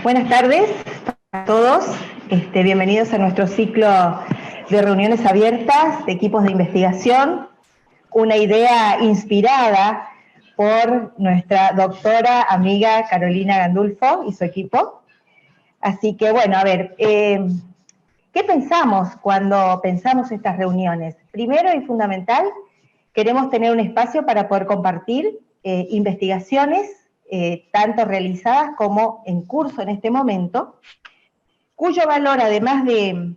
Buenas tardes a todos. Bienvenidos a nuestro ciclo de reuniones abiertas de equipos de investigación. Una idea inspirada por nuestra doctora amiga Carolina Gandulfo y su equipo. Así que, bueno, a ver, ¿qué pensamos cuando pensamos estas reuniones? Primero y fundamental, queremos tener un espacio para poder compartir investigaciones, tanto realizadas como en curso en este momento, cuyo valor, además de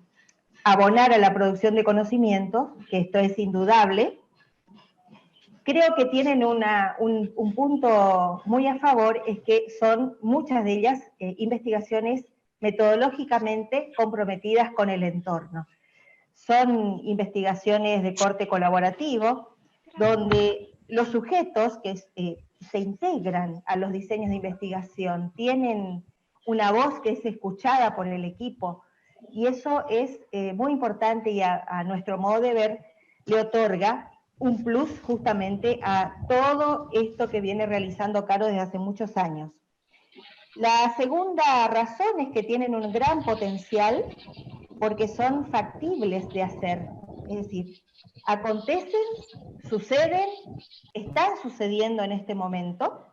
abonar a la producción de conocimiento, que esto es indudable, creo que tienen un punto muy a favor, es que son muchas de ellas investigaciones metodológicamente comprometidas con el entorno. Son investigaciones de corte colaborativo, donde los sujetos que se integran a los diseños de investigación tienen una voz que es escuchada por el equipo, y eso es muy importante y a nuestro modo de ver le otorga un plus justamente a todo esto que viene realizando Caro desde hace muchos años. La segunda razón es que tienen un gran potencial porque son factibles de hacer, es decir, acontecen, suceden, están sucediendo en este momento,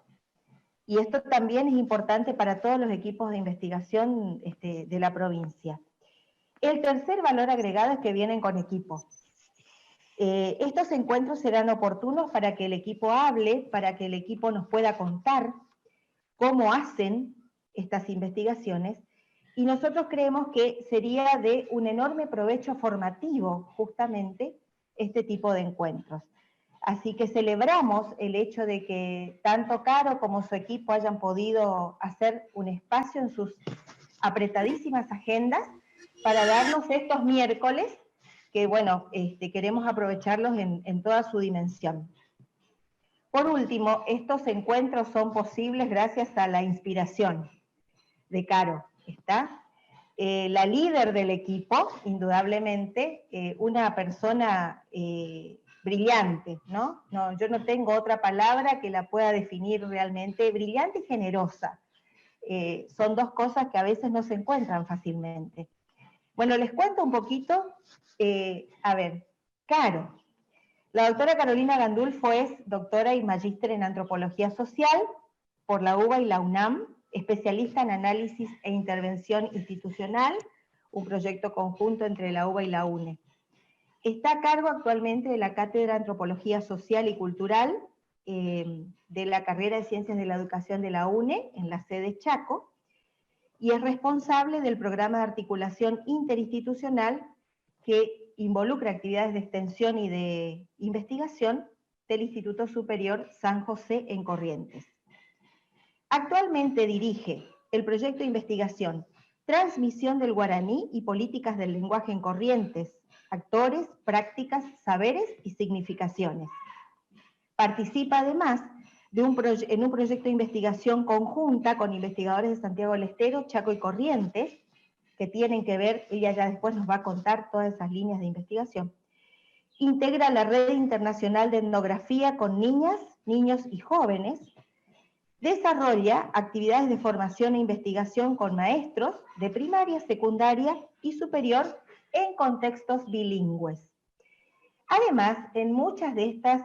y esto también es importante para todos los equipos de investigación de la provincia. El tercer valor agregado es que vienen con equipo. Estos encuentros serán oportunos para que el equipo hable, para que el equipo nos pueda contar cómo hacen estas investigaciones, y nosotros creemos que sería de un enorme provecho formativo justamente este tipo de encuentros. Así que celebramos el hecho de que tanto Caro como su equipo hayan podido hacer un espacio en sus apretadísimas agendas para darnos estos miércoles, que bueno, queremos aprovecharlos en toda su dimensión. Por último, estos encuentros son posibles gracias a la inspiración de Caro, ¿está? La líder del equipo, indudablemente, una persona brillante, ¿no? Yo no tengo otra palabra que la pueda definir realmente, brillante y generosa. Son dos cosas que a veces no se encuentran fácilmente. Bueno, les cuento un poquito, a ver, Caro. La doctora Carolina Gandulfo es doctora y magíster en antropología social por la UBA y la UNAM, especialista en análisis e intervención institucional, un proyecto conjunto entre la UBA y la UNE. Está a cargo actualmente de la Cátedra de Antropología Social y Cultural de la carrera de Ciencias de la Educación de la UNE, en la sede Chaco, y es responsable del programa de articulación interinstitucional que involucra actividades de extensión y de investigación del Instituto Superior San José en Corrientes. Actualmente dirige el proyecto de investigación Transmisión del Guaraní y Políticas del Lenguaje en Corrientes, actores, prácticas, saberes y significaciones. Participa además en un proyecto de investigación conjunta con investigadores de Santiago del Estero, Chaco y Corrientes, que tienen que ver, ella ya después nos va a contar todas esas líneas de investigación. Integra la Red Internacional de Etnografía con niñas, niños y jóvenes. Desarrolla actividades de formación e investigación con maestros de primaria, secundaria y superior en contextos bilingües. Además, en muchas de estas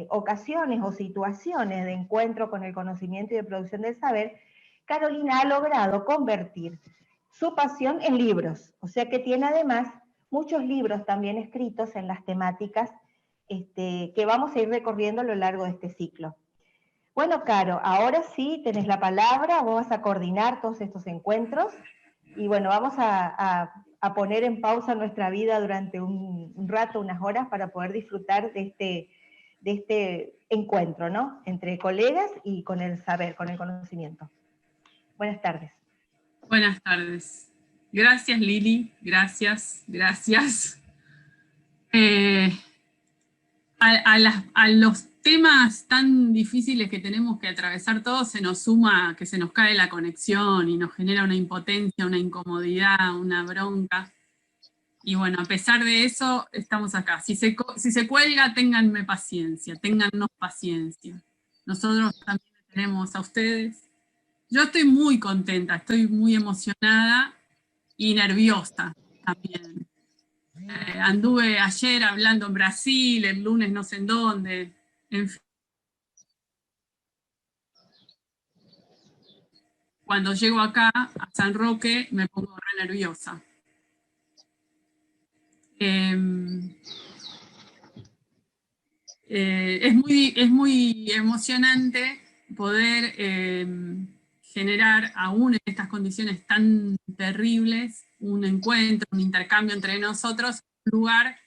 ocasiones o situaciones de encuentro con el conocimiento y de producción del saber, Carolina ha logrado convertir su pasión en libros, o sea que tiene además muchos libros también escritos en las temáticas que vamos a ir recorriendo a lo largo de este ciclo. Bueno, Caro, ahora sí tenés la palabra, vos vas a coordinar todos estos encuentros, y bueno, vamos a poner en pausa nuestra vida durante un rato, unas horas, para poder disfrutar de este encuentro, ¿no? Entre colegas y con el saber, con el conocimiento. Buenas tardes. Buenas tardes. Gracias, Lili. Gracias. A los temas tan difíciles que tenemos que atravesar todos se nos suma que se nos cae la conexión y nos genera una impotencia, una incomodidad, una bronca. Y bueno, a pesar de eso, estamos acá. Si se cuelga, téngannos paciencia. Nosotros también tenemos a ustedes Yo estoy muy contenta, estoy muy emocionada y nerviosa también. Anduve ayer hablando en Brasil, el lunes no sé en dónde, en fin. Cuando llego acá a San Roque me pongo re nerviosa. Es muy emocionante poder generar, aún en estas condiciones tan terribles, un encuentro, un intercambio entre nosotros, un lugar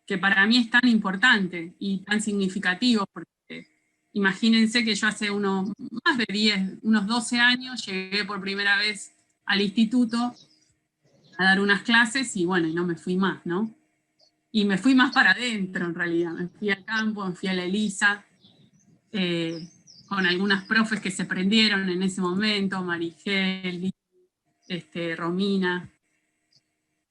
que para mí es tan importante y tan significativo, porque imagínense que yo hace más de 10, unos 12 años, llegué por primera vez al instituto a dar unas clases y bueno, y no me fui más, ¿no? Y me fui más para adentro, en realidad. Me fui al campo, me fui a la Elisa, con algunas profes que se prendieron en ese momento, Marigel, Romina.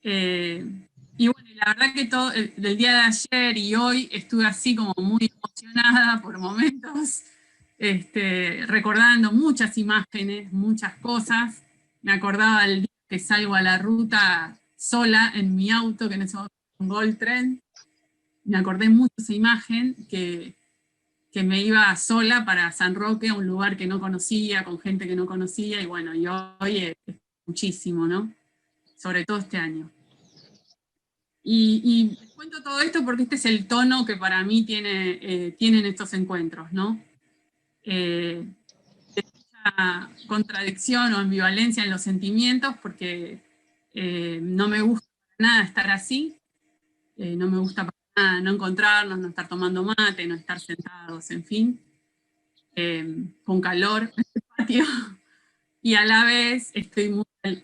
Y bueno, la verdad que todo, del día de ayer y hoy estuve así como muy emocionada por momentos, recordando muchas imágenes, muchas cosas. Me acordaba el día que salgo a la ruta sola en mi auto, que en ese momento era un Goldtrend. Me acordé mucho de esa imagen que me iba sola para San Roque, a un lugar que no conocía, con gente que no conocía, y bueno, y hoy es muchísimo, ¿no? Sobre todo este año. Y les cuento todo esto porque este es el tono que para mí tienen estos encuentros, ¿no? De mucha contradicción o ambivalencia en los sentimientos, porque no me gusta para nada estar así, no me gusta para nada no encontrarnos, no estar tomando mate, no estar sentados, en fin, con calor en el patio. Y a la vez estoy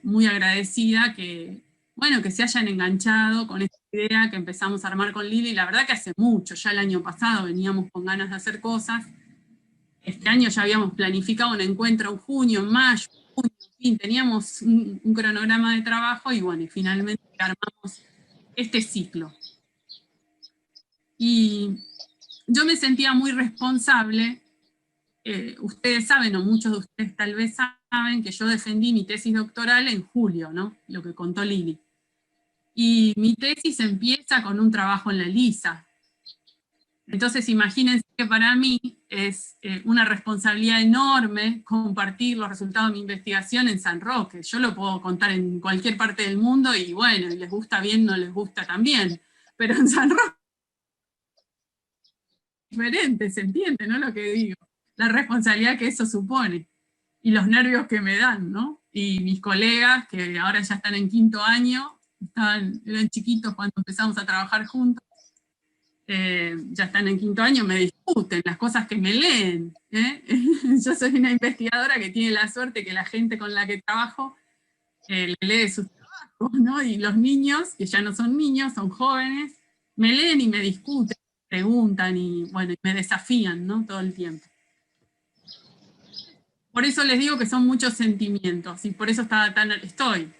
muy agradecida que, bueno, que se hayan enganchado con esta idea que empezamos a armar con Lili. La verdad que hace mucho, ya el año pasado veníamos con ganas de hacer cosas. Este año ya habíamos planificado un encuentro en junio, en mayo, junio, en fin, teníamos un cronograma de trabajo y bueno, y finalmente armamos este ciclo. Y yo me sentía muy responsable. Ustedes saben, o muchos de ustedes tal vez saben, que yo defendí mi tesis doctoral en julio, ¿no? Lo que contó Lili. Y mi tesis empieza con un trabajo en la ELISA. Entonces imagínense que para mí es una responsabilidad enorme compartir los resultados de mi investigación en San Roque. Yo lo puedo contar en cualquier parte del mundo y bueno, y les gusta bien, no les gusta también. Pero en San Roque es diferente, se entiende, ¿no? Lo que digo. La responsabilidad que eso supone. Y los nervios que me dan, ¿no? Y mis colegas, que ahora ya están en quinto año, eran chiquitos cuando empezamos a trabajar juntos, ya están en quinto año, me discuten las cosas que me leen. Yo soy una investigadora que tiene la suerte que la gente con la que trabajo le lee sus trabajos, ¿no? Y los niños, que ya no son niños, son jóvenes, me leen y me discuten, preguntan y, bueno, me desafían, ¿no? Todo el tiempo. Por eso les digo que son muchos sentimientos y por eso estoy.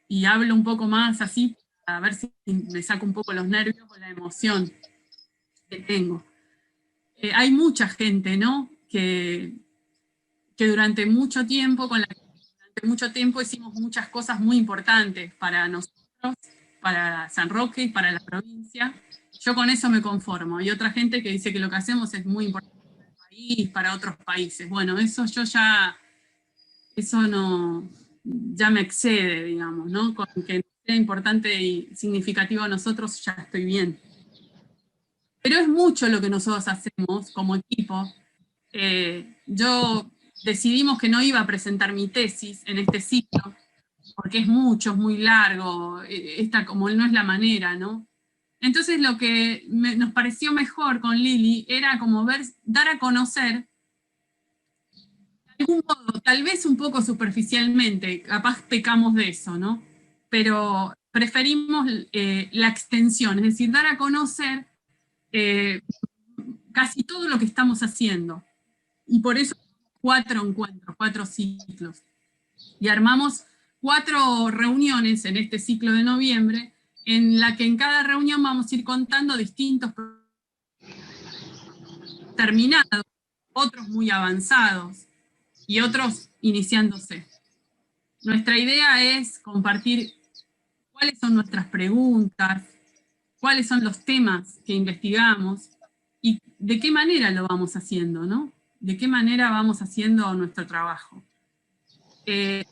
Y hablo un poco más así, a ver si me saco un poco los nervios o la emoción que tengo. Hay mucha gente, ¿no? Que durante mucho tiempo, durante mucho tiempo hicimos muchas cosas muy importantes para nosotros, para San Roque y para la provincia. Yo con eso me conformo. Hay otra gente que dice que lo que hacemos es muy importante para el país, para otros países. Bueno, eso no, ya me excede, digamos, ¿no? Con que sea importante y significativo a nosotros ya estoy bien. Pero es mucho lo que nosotros hacemos como equipo. Yo decidimos que no iba a presentar mi tesis en este ciclo, porque es mucho, es muy largo, esta como no es la manera, ¿no? Entonces lo que nos pareció mejor con Lili era como dar a conocer de algún modo, tal vez un poco superficialmente, capaz pecamos de eso, ¿no? Pero preferimos la extensión, es decir, dar a conocer eh, casi todo lo que estamos haciendo. Y por eso 4 encuentros, 4 ciclos. Y armamos 4 reuniones en este ciclo de noviembre, en la que en cada reunión vamos a ir contando distintos terminados, otros muy avanzados. y otros iniciándose. Nuestra idea es compartir cuáles son nuestras preguntas, cuáles son los temas que investigamos y de qué manera lo vamos haciendo, ¿no? De qué manera vamos haciendo nuestro trabajo. En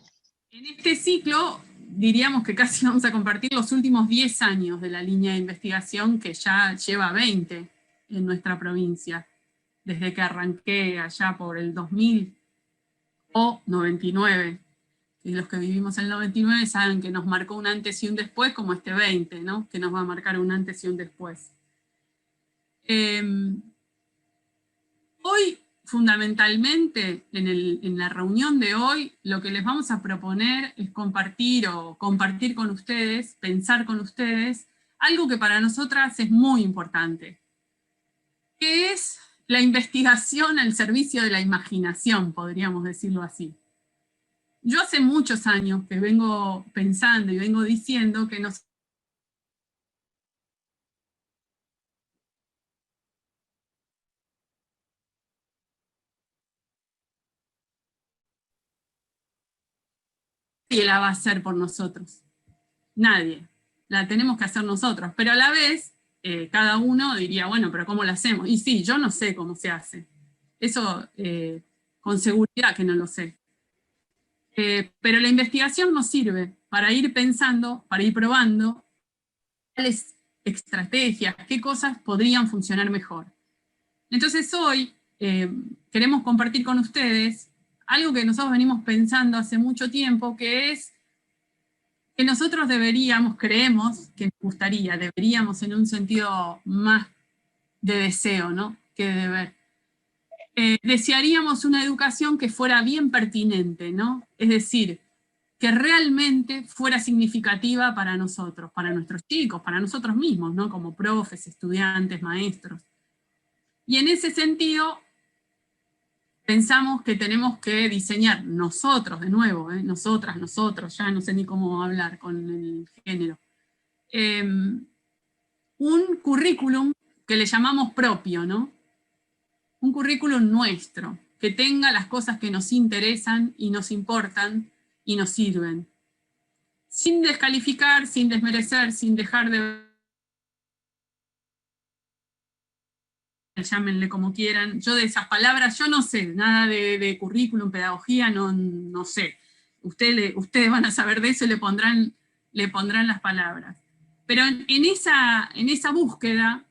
este ciclo diríamos que casi vamos a compartir los últimos 10 años de la línea de investigación que ya lleva 20 en nuestra provincia, desde que arranqué allá por el 2000 o 99. Y los que vivimos en el 99 saben que nos marcó un antes y un después, como este 20, ¿no? Que nos va a marcar un antes y un después. Hoy, fundamentalmente, en la reunión de hoy, lo que les vamos a proponer es compartir con ustedes, pensar con ustedes, algo que para nosotras es muy importante, que es la investigación al servicio de la imaginación, podríamos decirlo así. Yo hace muchos años que vengo pensando y vengo diciendo que nos nadie la va a hacer por nosotros. Nadie. La tenemos que hacer nosotros. Pero a la vez, cada uno diría, bueno, pero ¿cómo la hacemos? Y sí, yo no sé cómo se hace. Eso con seguridad que no lo sé. Pero la investigación nos sirve para ir pensando, para ir probando cuáles estrategias, qué cosas podrían funcionar mejor. Entonces hoy queremos compartir con ustedes algo que nosotros venimos pensando hace mucho tiempo, que es que nosotros creemos que nos gustaría, deberíamos en un sentido más de deseo, ¿no? Que de deber. Desearíamos una educación que fuera bien pertinente, ¿no? Es decir, que realmente fuera significativa para nosotros, para nuestros chicos, para nosotros mismos, ¿no? Como profes, estudiantes, maestros. Y en ese sentido, pensamos que tenemos que diseñar nosotros, de nuevo, nosotras, nosotros, ya no sé ni cómo hablar con el género, un currículum que le llamamos propio, ¿no? Un currículum nuestro, que tenga las cosas que nos interesan y nos importan y nos sirven. Sin descalificar, sin desmerecer, sin dejar de... llámenle como quieran. Yo de esas palabras, yo no sé, nada de currículum, pedagogía, no sé. Ustedes van a saber de eso y le pondrán las palabras. Pero en esa búsqueda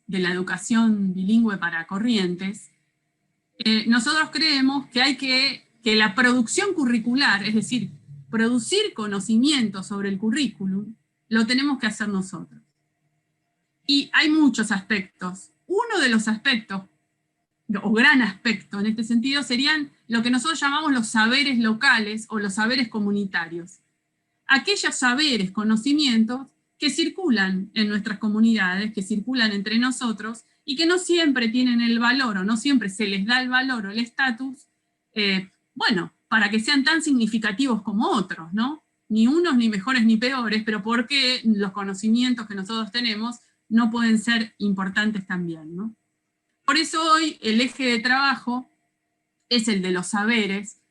de la educación bilingüe para Corrientes, nosotros creemos que hay que la producción curricular, es decir, producir conocimiento sobre el currículum, lo tenemos que hacer nosotros. Y hay muchos aspectos. Uno de los aspectos, o gran aspecto en este sentido, serían lo que nosotros llamamos los saberes locales o los saberes comunitarios. Aquellos saberes, conocimientos que circulan en nuestras comunidades, que circulan entre nosotros y que no siempre tienen el valor o no siempre se les da el valor o el estatus, bueno, para que sean tan significativos como otros, ¿no? Ni unos ni mejores ni peores, pero porque los conocimientos que nosotros tenemos no pueden ser importantes también, ¿no? Por eso hoy el eje de trabajo es el de los saberes.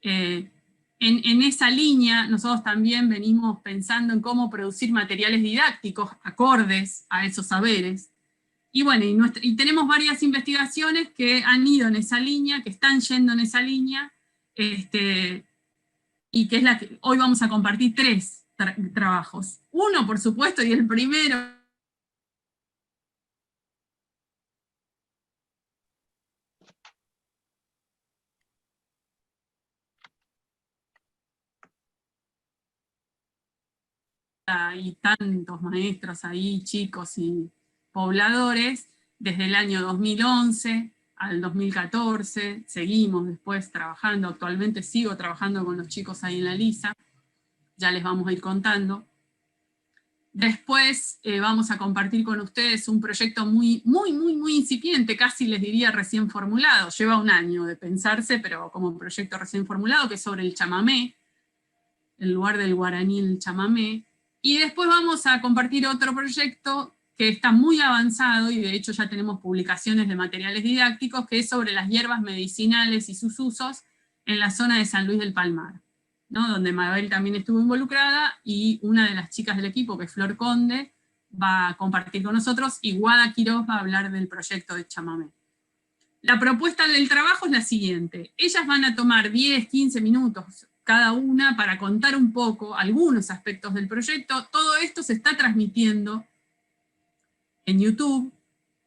En esa línea nosotros también venimos pensando en cómo producir materiales didácticos acordes a esos saberes. Y bueno, y tenemos varias investigaciones que han ido en esa línea, que están yendo en esa línea, y que es la que hoy vamos a compartir 3 trabajos. Uno, por supuesto, y el primero, y tantos maestros ahí, chicos y pobladores, desde el año 2011 al 2014, seguimos después trabajando, actualmente sigo trabajando con los chicos ahí en la LISA, ya les vamos a ir contando. Después vamos a compartir con ustedes un proyecto muy incipiente, casi les diría recién formulado, lleva un año de pensarse, pero como un proyecto recién formulado, que es sobre el chamamé, el lugar del guaraní, el chamamé. Y después vamos a compartir otro proyecto que está muy avanzado, y de hecho ya tenemos publicaciones de materiales didácticos, que es sobre las hierbas medicinales y sus usos en la zona de San Luis del Palmar, ¿no? Donde Mabel también estuvo involucrada, y una de las chicas del equipo, que es Flor Conde, va a compartir con nosotros, y Guada Quiroz va a hablar del proyecto de chamamé. La propuesta del trabajo es la siguiente. Ellas van a tomar 10, 15 minutos cada una para contar un poco algunos aspectos del proyecto. Todo esto se está transmitiendo en YouTube,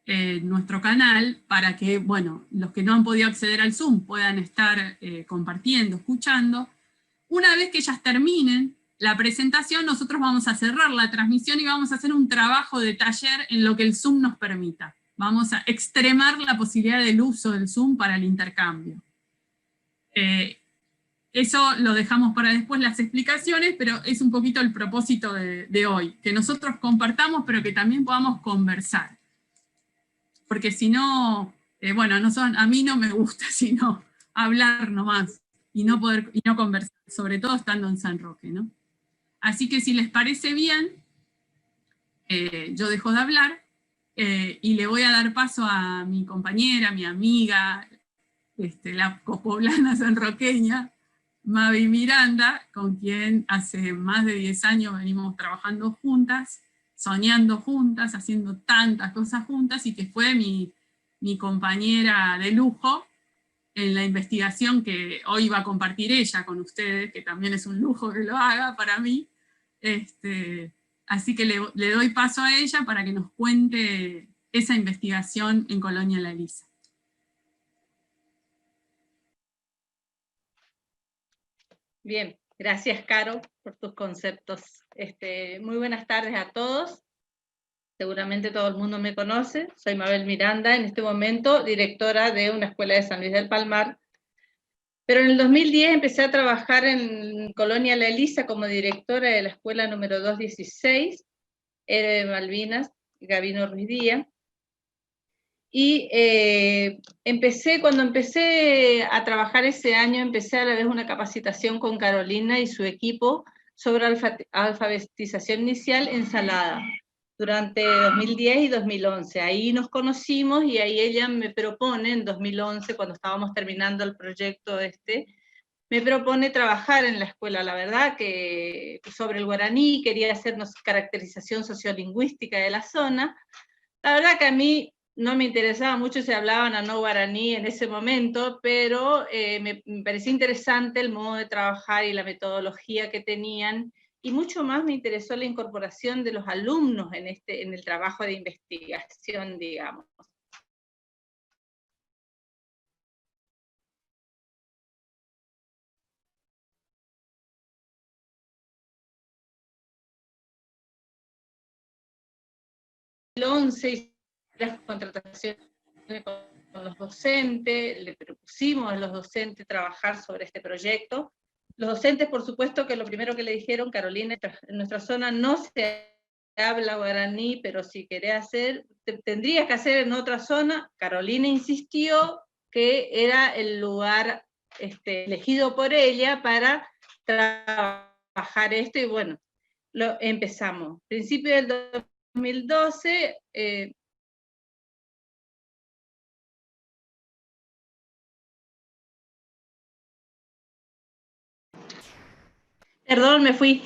en nuestro canal, para que, bueno, los que no han podido acceder al Zoom puedan estar compartiendo, escuchando. Una vez que ellas terminen la presentación, nosotros vamos a cerrar la transmisión y vamos a hacer un trabajo de taller en lo que el Zoom nos permita. Vamos a extremar la posibilidad del uso del Zoom para el intercambio. Eso lo dejamos para después las explicaciones, pero es un poquito el propósito de hoy, que nosotros compartamos, pero que también podamos conversar. Porque si no, bueno, a mí no me gusta sino hablar nomás y no conversar, sobre todo estando en San Roque, ¿no? Así que si les parece bien, yo dejo de hablar y le voy a dar paso a mi compañera, mi amiga, la copoblana sanroqueña, Mavi Miranda, con quien hace más de 10 años venimos trabajando juntas, soñando juntas, haciendo tantas cosas juntas, y que fue mi compañera de lujo en la investigación que hoy va a compartir ella con ustedes, que también es un lujo que lo haga para mí. Así que le doy paso a ella para que nos cuente esa investigación en Colonia La Elisa. Bien, gracias Caro por tus conceptos. Muy buenas tardes a todos. Seguramente todo el mundo me conoce. Soy Mabel Miranda, en este momento directora de una escuela de San Luis del Palmar. Pero en el 2010 empecé a trabajar en Colonia La Elisa como directora de la escuela número 216, de Malvinas, Gabino Ruiz Díaz. Y cuando empecé a trabajar ese año, empecé a la vez una capacitación con Carolina y su equipo sobre alfabetización inicial en Salada, durante 2010 y 2011. Ahí nos conocimos y ahí ella me propone, en 2011, cuando estábamos terminando el proyecto me propone trabajar en la escuela. La verdad que sobre el guaraní, quería hacernos caracterización sociolingüística de la zona. La verdad que a mí no me interesaba mucho si hablaban o no guaraní en ese momento, pero me pareció interesante el modo de trabajar y la metodología que tenían, y mucho más me interesó la incorporación de los alumnos en el trabajo de investigación, digamos. En 2011 las contrataciones con los docentes, le propusimos a los docentes trabajar sobre este proyecto. Los docentes, por supuesto, que lo primero que le dijeron, Carolina, en nuestra zona no se habla guaraní, pero si querés hacer, tendrías que hacer en otra zona. Carolina insistió que era el lugar elegido por ella para trabajar esto, y bueno, lo empezamos. Principio del 2012, perdón, me fui.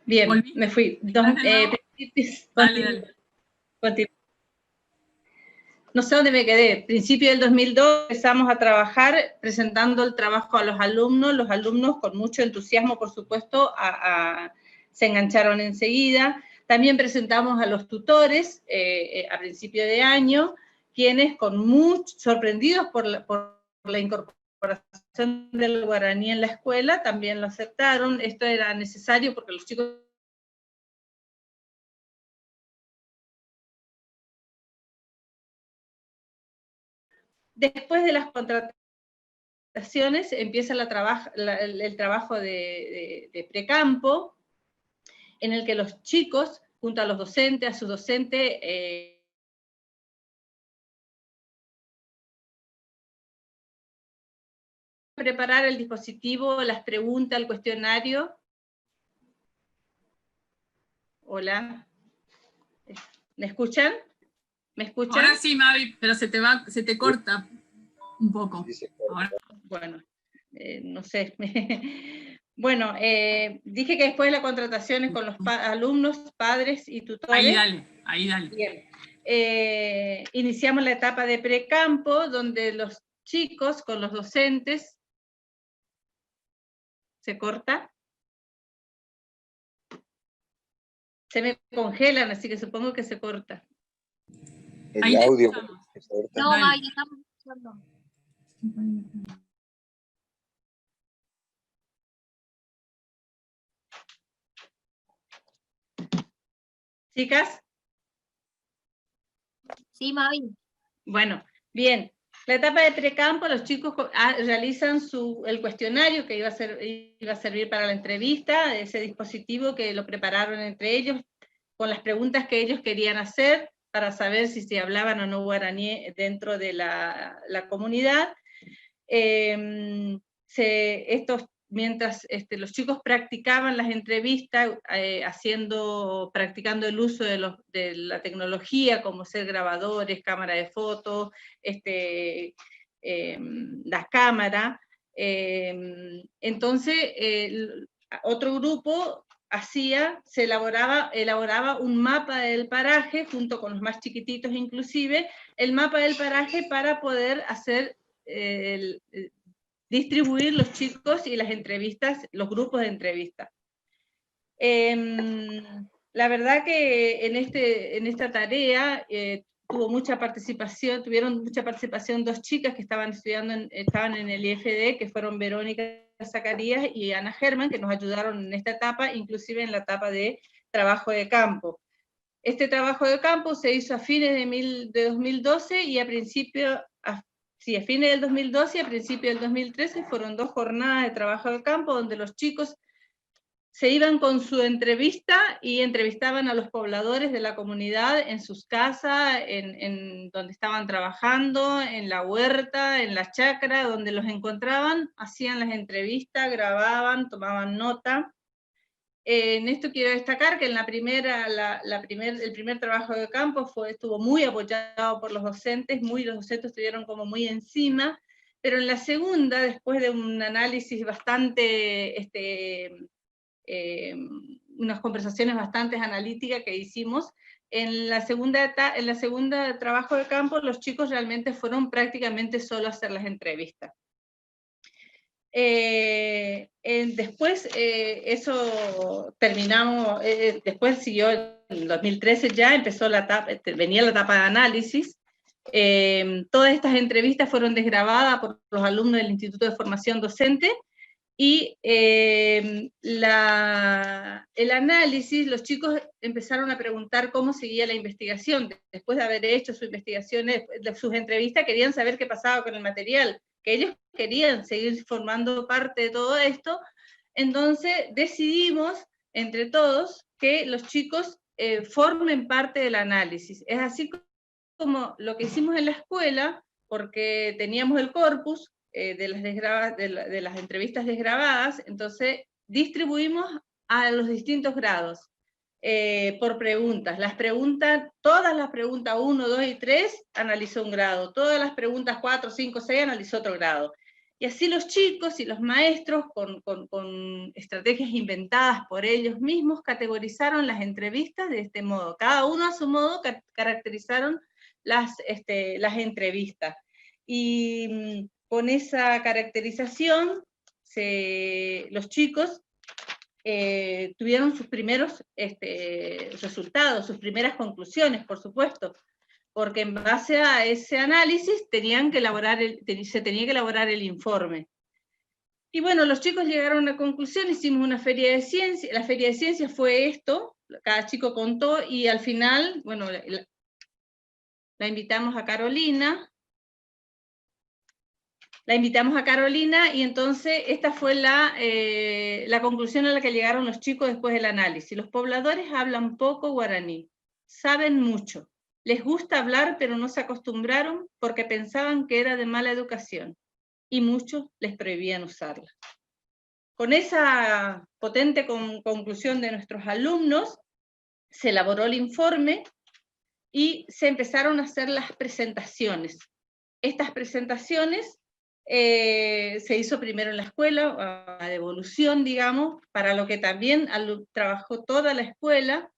Bien, ¿Volví? me fui. Dale. No sé dónde me quedé. Principio del 2002 empezamos a trabajar presentando el trabajo a los alumnos con mucho entusiasmo, por supuesto, se engancharon enseguida. También presentamos a los tutores a principio de año, quienes sorprendidos por la incorporación del guaraní en la escuela, también lo aceptaron. Esto era necesario porque los chicos... Después de las contrataciones empieza el trabajo de precampo, en el que los chicos, junto a los docentes, a sus docentes, preparar el dispositivo, las preguntas, el cuestionario. Hola. ¿Me escuchan? ¿Me escuchan? Ahora sí, Mavi, pero se te corta un poco. Ahora. Bueno, no sé. Bueno, dije que después de la contratación es con los alumnos, padres y tutores. Ahí dale. Bien. Iniciamos la etapa de precampo, donde los chicos con los docentes... ¿Se corta? Se me congelan, así que supongo que se corta. El audio. No, May, estamos escuchando. ¿Chicas? Sí, Mavi. Bueno, bien. La etapa de precampo, los chicos realizan el cuestionario que iba a servir para la entrevista, ese dispositivo que lo prepararon entre ellos, con las preguntas que ellos querían hacer, para saber si se hablaban o no guaraní dentro de la comunidad. Mientras los chicos practicaban las entrevistas, practicando el uso de la tecnología, como ser grabadores, cámara de fotos, las cámaras, entonces otro grupo elaboraba un mapa del paraje, junto con los más chiquititos inclusive, el mapa del paraje para poder hacer distribuir los chicos y las entrevistas, los grupos de entrevistas. La verdad que en esta tarea tuvieron mucha participación dos chicas que estaban en el IFD, que fueron Verónica Zacarías y Ana Germán, que nos ayudaron en esta etapa, inclusive en la etapa de trabajo de campo. Este trabajo de campo se hizo a fines de 2012 y a fines del 2012 y a principios del 2013 fueron 2 jornadas de trabajo de campo donde los chicos se iban con su entrevista y entrevistaban a los pobladores de la comunidad en sus casas, en donde estaban trabajando, en la huerta, en la chacra, donde los encontraban, hacían las entrevistas, grababan, tomaban nota. En esto quiero destacar que en el primer trabajo de campo estuvo muy apoyado por los docentes, los docentes estuvieron como muy encima, pero en la segunda, después de un análisis bastante, unas conversaciones bastante analíticas que hicimos, en la segunda trabajo de campo los chicos realmente fueron prácticamente solo a hacer las entrevistas. Después eso terminamos, después siguió en 2013 ya, venía la etapa de análisis. Todas estas entrevistas fueron desgrabadas por los alumnos del Instituto de Formación Docente, y el análisis, los chicos empezaron a preguntar cómo seguía la investigación. Después de haber hecho sus investigaciones, sus entrevistas, querían saber qué pasaba con el material, que ellos querían seguir formando parte de todo esto. Entonces decidimos entre todos que los chicos formen parte del análisis. Es así como lo que hicimos en la escuela, porque teníamos el corpus de las entrevistas desgrabadas, entonces distribuimos a los distintos grados por preguntas. Todas las preguntas 1, 2 y 3 analizó un grado, todas las preguntas 4, 5, 6 analizó otro grado. Y así los chicos y los maestros, con estrategias inventadas por ellos mismos, categorizaron las entrevistas de este modo. Cada uno a su modo caracterizaron las entrevistas. Y con esa caracterización, los chicos tuvieron sus primeros resultados, sus primeras conclusiones, por supuesto, porque en base a ese análisis se tenía que elaborar el informe. Y bueno, los chicos llegaron a una conclusión, hicimos una feria de ciencias, la feria de ciencias fue esto, cada chico contó, y al final, bueno, la invitamos a Carolina, y entonces esta fue la conclusión a la que llegaron los chicos después del análisis. Los pobladores hablan poco guaraní, saben mucho, les gusta hablar pero no se acostumbraron porque pensaban que era de mala educación, y muchos les prohibían usarla. Con esa potente conclusión de nuestros alumnos, se elaboró el informe y se empezaron a hacer las presentaciones. Estas presentaciones se hizo primero en la escuela, a devolución, digamos, para lo que también trabajó toda la escuela.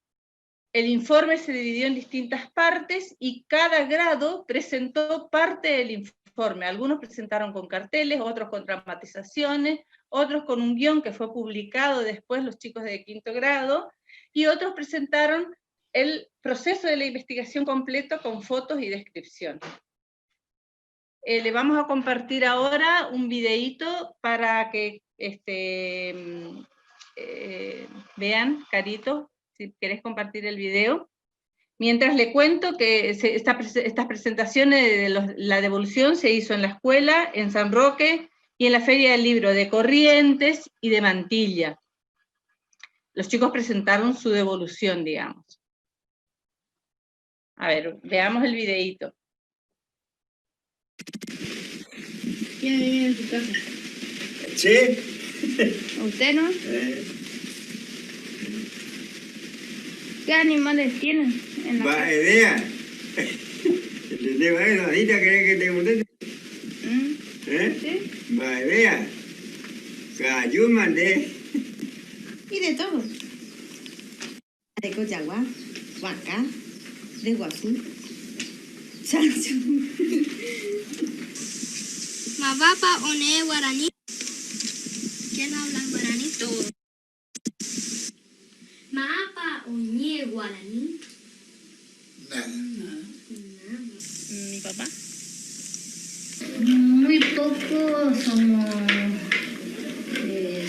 El informe se dividió en distintas partes y cada grado presentó parte del informe. Algunos presentaron con carteles, otros con dramatizaciones, otros con un guión que fue publicado después los chicos de quinto grado, y otros presentaron el proceso de la investigación completo con fotos y descripción. Le vamos a compartir ahora un videíto para que vean, Carito, si querés compartir el video. Mientras le cuento que estas presentaciones de la devolución se hizo en la escuela, en San Roque, y en la Feria del Libro de Corrientes y de Mantilla. Los chicos presentaron su devolución, digamos. A ver, veamos el videíto. ¿Quién vive en su casa? Sí. ¿Usted no? ¿Qué animales tienen en la casa? Va, idea. ¿Le va a ir ahorita? ¿Querés que te conteste? ¿Sí? Va, idea. Cayú mandé. Y de todo. De Coyagua, Huaca, de Guazú, Chancho. Mabapa one guaraní. ¿Quién habla en guaraní? Todo. Maapa oñe guaraní. Nada. ¿Mi papá? Muy poco somos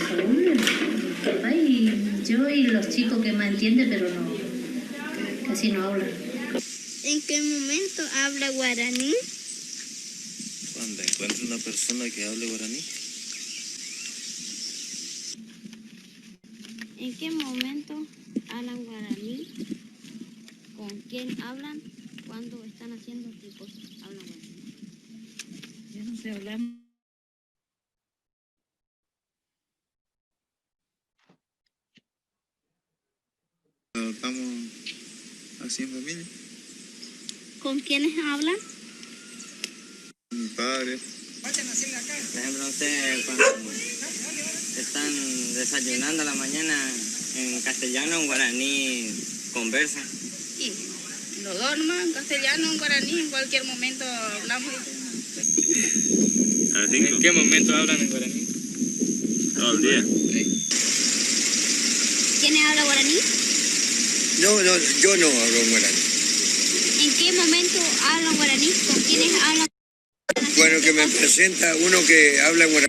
Saúl, mi papá y yo y los chicos que me entienden, pero no, casi no hablan. ¿En qué momento habla guaraní? Cuando encuentre una persona que hable guaraní. ¿En qué momento hablan guaraní? ¿Con quién hablan? ¿Cuándo están haciendo tipos? Hablan guaraní. Ya no sé hablar. Estamos así en familia. ¿Con quiénes hablan? Mi padre. Por ejemplo, ustedes cuando están desayunando a la mañana en castellano o en guaraní, conversan. Sí, los dos nomás, en castellano, en guaraní, en cualquier momento hablamos. ¿En qué momento hablan en guaraní? Todo el día. ¿Quiénes hablan guaraní? No, yo no hablo guaraní. ¿En qué momento hablan guaraní? ¿Con quiénes hablan? Bueno, que me presenta uno que habla guaraní.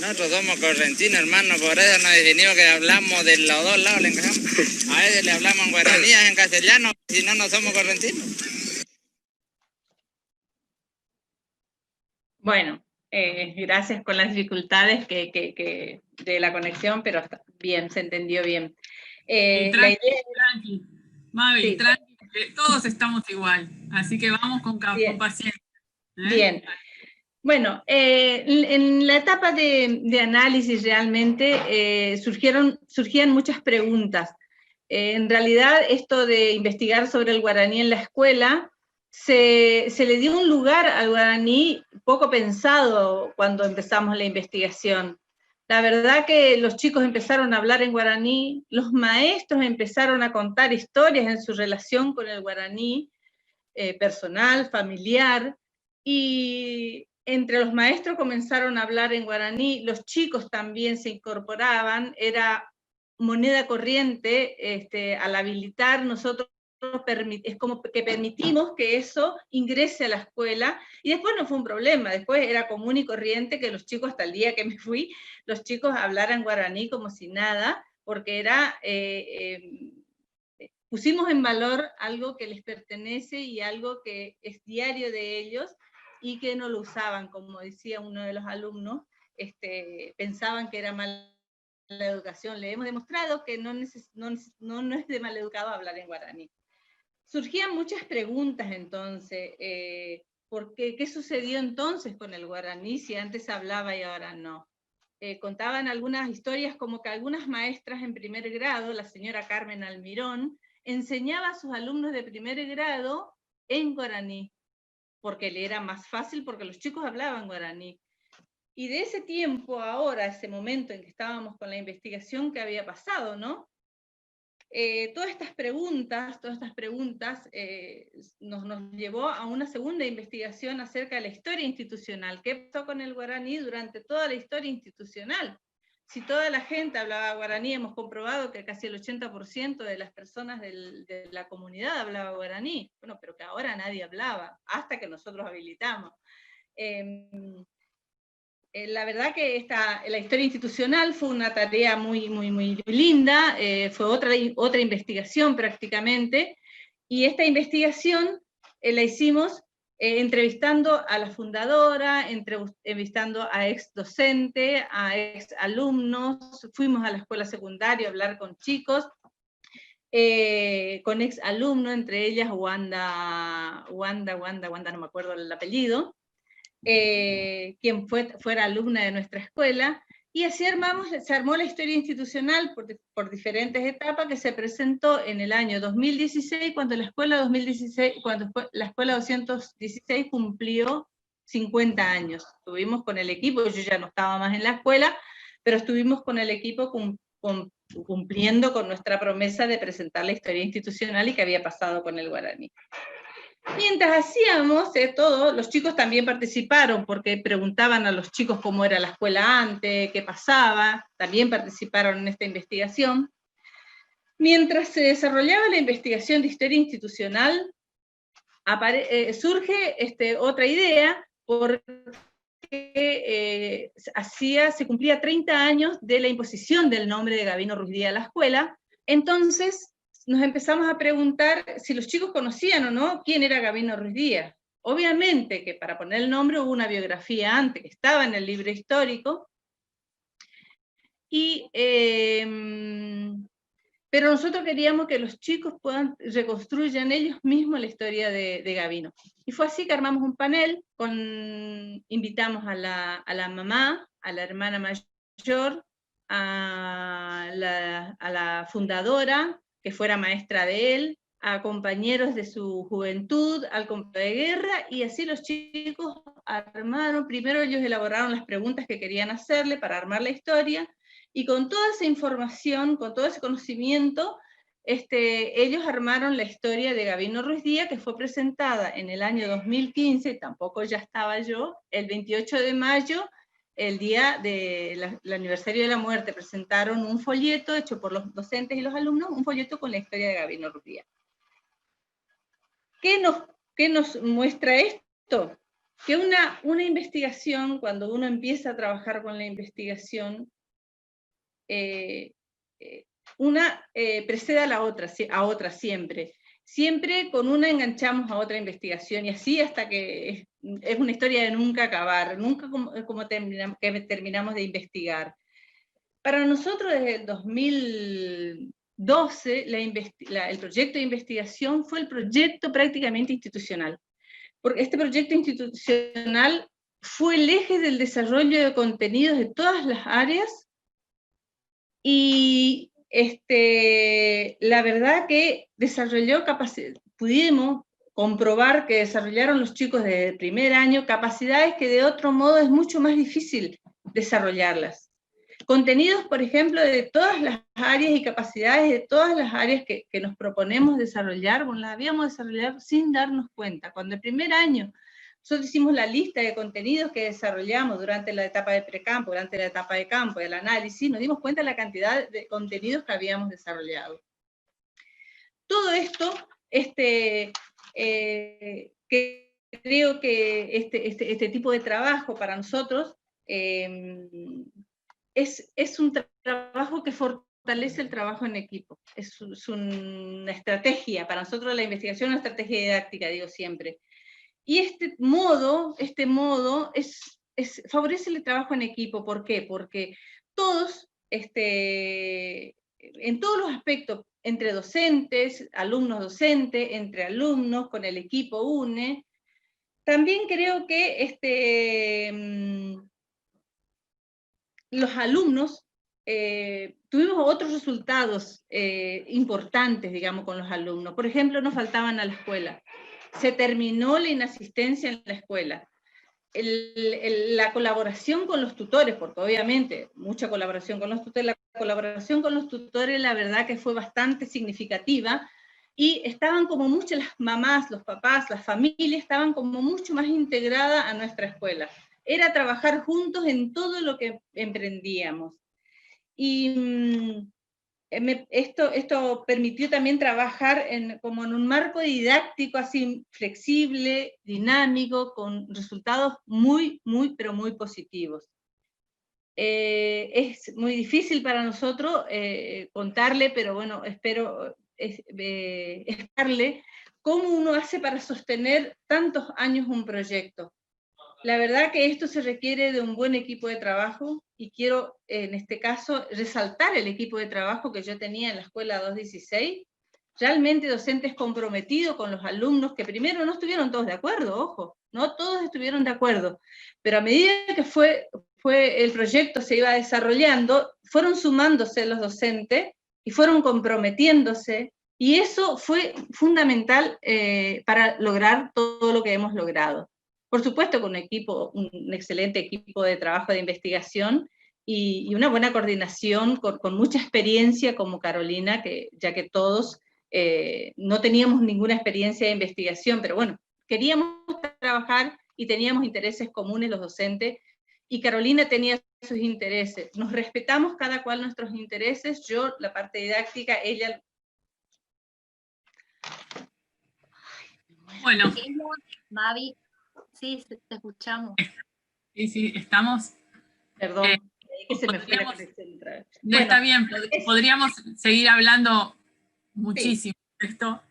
Nosotros somos correntinos, hermano, por eso nos definimos que hablamos de los dos lados, le encajamos. A veces le hablamos en guaraní, en castellano, si no, no somos correntinos. Bueno, gracias con las dificultades de la conexión, pero está bien, se entendió bien. Tranqui, Mavi, Sí. tranqui, que todos estamos igual, así que vamos con paciencia. Bien. Bueno, en la etapa de análisis realmente surgían muchas preguntas. En realidad, esto de investigar sobre el guaraní en la escuela, se le dio un lugar al guaraní poco pensado cuando empezamos la investigación. La verdad que los chicos empezaron a hablar en guaraní, los maestros empezaron a contar historias en su relación con el guaraní, personal, familiar, y entre los maestros comenzaron a hablar en guaraní, los chicos también se incorporaban, era moneda corriente. Al habilitar nosotros es como que permitimos que eso ingrese a la escuela, y después no fue un problema, después era común y corriente que los chicos, hasta el día que me fui, los chicos hablaran guaraní como si nada, porque pusimos en valor algo que les pertenece y algo que es diario de ellos, y que no lo usaban, como decía uno de los alumnos, pensaban que era mala educación. Le hemos demostrado que no es de maleducado hablar en guaraní. Surgían muchas preguntas entonces, ¿qué sucedió entonces con el guaraní si antes hablaba y ahora no? contaban algunas historias como que algunas maestras en primer grado, la señora Carmen Almirón, enseñaba a sus alumnos de primer grado en guaraní, porque le era más fácil, porque los chicos hablaban guaraní. Y de ese tiempo ahora, ese momento en que estábamos con la investigación, ¿qué había pasado, no? Todas estas preguntas nos llevó a una segunda investigación acerca de la historia institucional. ¿Qué pasó con el guaraní durante toda la historia institucional? Si toda la gente hablaba guaraní, hemos comprobado que casi el 80% de las personas de la comunidad hablaba guaraní. Bueno, pero que ahora nadie hablaba, hasta que nosotros habilitamos. La verdad que la historia institucional fue una tarea muy linda, fue otra investigación prácticamente, y esta investigación la hicimos entrevistando a la fundadora, entrevistando a ex docente, a ex alumnos, fuimos a la escuela secundaria a hablar con chicos, con ex alumnos, entre ellas Wanda, no me acuerdo el apellido, quien fuera alumna de nuestra escuela, y así se armó la historia institucional por diferentes etapas, que se presentó en el año 2016, cuando la escuela 216 cumplió 50 años. Estuvimos con el equipo, yo ya no estaba más en la escuela, pero estuvimos con el equipo cumpliendo con nuestra promesa de presentar la historia institucional y qué había pasado con el guaraní. Mientras hacíamos todo, los chicos también participaron, porque preguntaban a los chicos cómo era la escuela antes, qué pasaba, también participaron en esta investigación. Mientras se desarrollaba la investigación de historia institucional, surge otra idea, porque se cumplía 30 años de la imposición del nombre de Gabino Ruiz Díaz a la escuela. Entonces nos empezamos a preguntar si los chicos conocían o no quién era Gabino Ruiz Díaz. Obviamente que para poner el nombre hubo una biografía antes, que estaba en el libro histórico, pero nosotros queríamos que los chicos reconstruyan ellos mismos la historia de Gabino. Y fue así que armamos un panel, invitamos a la mamá, a la hermana mayor, a la fundadora, que fuera maestra de él, a compañeros de su juventud, al compañero de guerra, y así los chicos armaron, primero ellos elaboraron las preguntas que querían hacerle para armar la historia, y con toda esa información, con todo ese conocimiento, ellos armaron la historia de Gabino Ruiz Díaz, que fue presentada en el año 2015, tampoco ya estaba yo, el 28 de mayo, el día del aniversario de la muerte, presentaron un folleto hecho por los docentes y los alumnos, un folleto con la historia de Gabino Ruiz Díaz. ¿Qué nos muestra esto? Que una investigación, cuando uno empieza a trabajar con la investigación, una precede a la otra, siempre. Siempre con una enganchamos a otra investigación, y así hasta que es una historia de nunca acabar, nunca como terminamos de investigar. Para nosotros desde el 2012, el proyecto de investigación fue el proyecto prácticamente institucional, porque este proyecto institucional fue el eje del desarrollo de contenidos de todas las áreas, y la verdad que pudimos comprobar que desarrollaron los chicos de primer año capacidades que de otro modo es mucho más difícil desarrollarlas. Contenidos, por ejemplo, de todas las áreas y capacidades de todas las áreas que nos proponemos desarrollar, bueno, las habíamos desarrollado sin darnos cuenta. Cuando el primer año nosotros hicimos la lista de contenidos que desarrollamos durante la etapa de precampo, durante la etapa de campo, del análisis, nos dimos cuenta de la cantidad de contenidos que habíamos desarrollado. Todo esto, que creo que este tipo de trabajo para nosotros es un trabajo que fortalece el trabajo en equipo. Es una estrategia, para nosotros la investigación es una estrategia didáctica, digo siempre. Y este modo favorece el trabajo en equipo. ¿Por qué? Porque todos, en todos los aspectos, entre docentes, alumnos docentes, entre alumnos, con el equipo UNE, también creo que los alumnos, tuvimos otros resultados importantes, digamos, con los alumnos. Por ejemplo, no faltaban a la escuela. Se terminó la inasistencia en la escuela. La colaboración con los tutores, porque obviamente mucha colaboración con los tutores, la colaboración con los tutores la verdad que fue bastante significativa, y estaban como muchas las mamás, los papás, las familias, estaban como mucho más integradas a nuestra escuela. Era trabajar juntos en todo lo que emprendíamos. Y esto permitió también trabajar como en un marco didáctico así flexible, dinámico, con resultados muy, pero muy positivos. Es muy difícil para nosotros contarle, pero bueno, espero explicarle cómo uno hace para sostener tantos años un proyecto. La verdad que esto se requiere de un buen equipo de trabajo, y quiero en este caso resaltar el equipo de trabajo que yo tenía en la Escuela 216, realmente docentes comprometidos con los alumnos, que primero no estuvieron todos de acuerdo, ojo, no todos estuvieron de acuerdo, pero a medida que el proyecto se iba desarrollando, fueron sumándose los docentes y fueron comprometiéndose, y eso fue fundamental para lograr todo lo que hemos logrado. Por supuesto con un excelente equipo de trabajo de investigación y una buena coordinación con mucha experiencia como Carolina, ya que todos no teníamos ninguna experiencia de investigación, pero bueno, queríamos trabajar y teníamos intereses comunes los docentes, y Carolina tenía sus intereses. Nos respetamos cada cual nuestros intereses, yo la parte didáctica, ella... Bueno. Mavi, sí, te escuchamos. Sí, estamos. Perdón, que se me fue la conexión otra vez. Bueno, está bien, podríamos seguir hablando muchísimo de esto.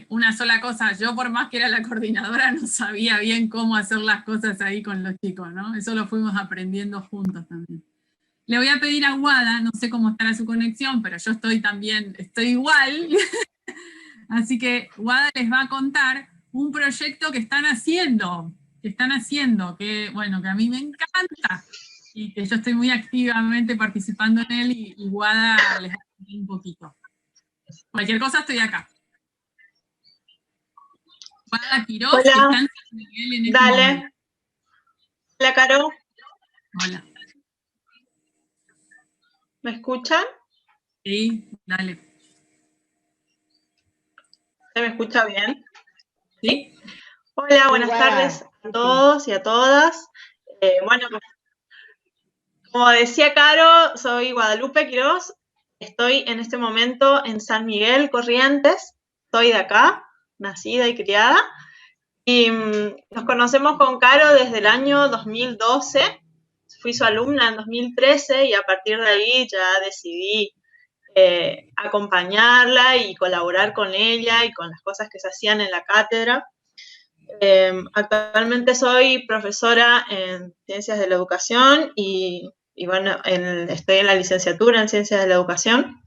Una sola cosa, yo por más que era la coordinadora no sabía bien cómo hacer las cosas ahí con los chicos, ¿no? Eso lo fuimos aprendiendo juntos también. Le voy a pedir a Guada, no sé cómo estará su conexión, pero yo estoy igual. Así que Guada les va a contar un proyecto que están haciendo, que bueno, que a mí me encanta, y que yo estoy muy activamente participando en él, y Guada les va a contar un poquito. Cualquier cosa estoy acá. Guada Quiroz, hola. Que está en San Miguel en este Dale. momento. Hola, Caro. Hola. ¿Me escuchan? Sí, dale. ¿Se me escucha bien? ¿Sí? Hola, buenas tardes a todos y a todas. Bueno, como decía Caro, soy Guadalupe Quiroz. Estoy en este momento en San Miguel, Corrientes. Soy de acá, nacida y criada. Y nos conocemos con Caro desde el año 2012. Fui su alumna en 2013 y a partir de ahí ya decidí acompañarla y colaborar con ella y con las cosas que se hacían en la cátedra. Actualmente soy profesora en Ciencias de la Educación y bueno, estoy en la licenciatura en Ciencias de la Educación.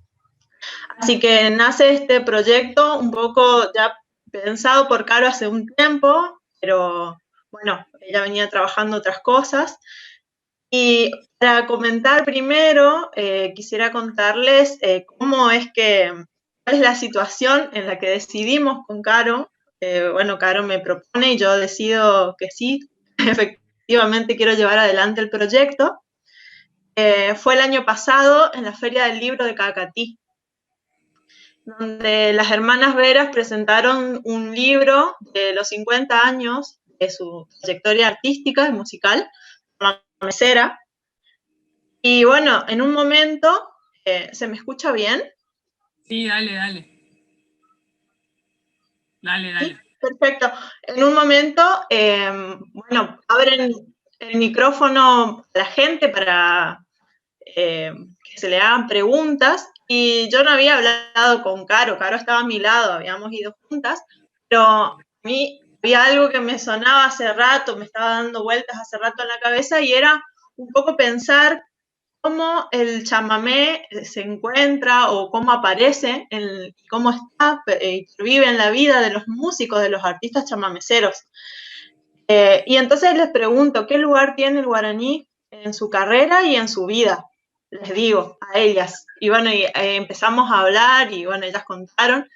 Así que nace este proyecto un poco ya pensado por Caro hace un tiempo, pero bueno, ella venía trabajando otras cosas. Y para comentar primero, quisiera contarles cuál es la situación en la que decidimos con Caro. Bueno, Caro me propone y yo decido que sí, efectivamente quiero llevar adelante el proyecto. Fue el año pasado en la Feria del Libro de Cacatí, donde las hermanas Veras presentaron un libro de los 50 años de su trayectoria artística y musical, La Mesera. Y bueno, en un momento, ¿se me escucha bien? Sí, dale. Dale. Sí, perfecto. En un momento, bueno, abren el micrófono a la gente para que se le hagan preguntas, y yo no había hablado con Caro estaba a mi lado, habíamos ido juntas, pero a mí había algo que me sonaba hace rato, me estaba dando vueltas hace rato en la cabeza, y era un poco pensar cómo el chamamé se encuentra o cómo aparece, cómo está y vive en la vida de los músicos, de los artistas chamameceros. Y entonces les pregunto, ¿qué lugar tiene el guaraní en su carrera y en su vida, les digo, a ellas. Y bueno, empezamos a hablar y bueno, ellas contaron.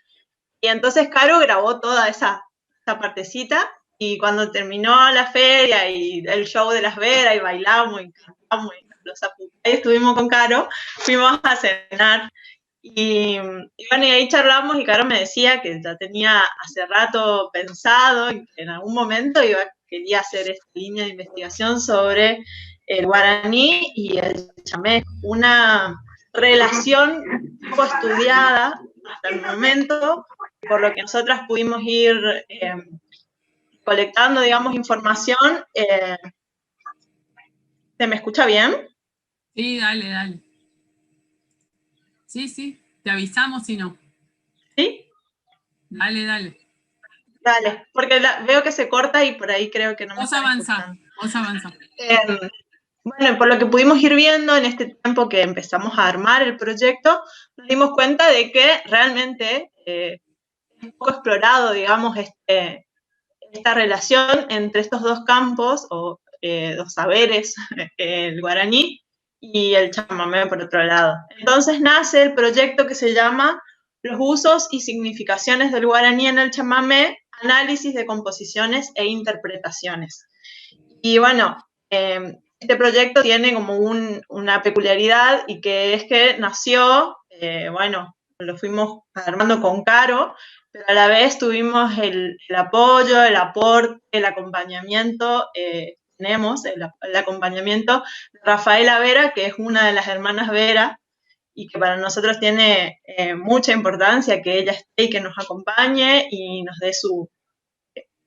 Y entonces Caro grabó toda esa partecita y cuando terminó la feria y el show de las veras y bailamos y cantamos y los apuntales, estuvimos con Caro, fuimos a cenar. Y bueno, y ahí charlamos y Caro me decía que ya tenía hace rato pensado y que en algún momento quería hacer esta línea de investigación sobre el guaraní y el chamamé, una relación poco estudiada hasta el momento, por lo que nosotras pudimos ir colectando, digamos, información. ¿Se me escucha bien? Sí, dale, dale. Sí, te avisamos si no. ¿Sí? Dale, dale. Dale, porque veo que se corta y por ahí creo que no me Vos avanzá. Bueno, por lo que pudimos ir viendo en este tiempo que empezamos a armar el proyecto, nos dimos cuenta de que realmente es un poco explorado, digamos, esta relación entre estos dos campos, o dos saberes, el guaraní y el chamamé por otro lado. Entonces nace el proyecto que se llama Los usos y significaciones del guaraní en el chamamé, análisis de composiciones e interpretaciones. Y bueno, este proyecto tiene como una peculiaridad y que es que nació, bueno, lo fuimos armando con Caro, pero a la vez tuvimos el apoyo, el aporte, el acompañamiento, tenemos el acompañamiento de Rafaela Vera, que es una de las hermanas Vera, y que para nosotros tiene mucha importancia que ella esté y que nos acompañe y nos dé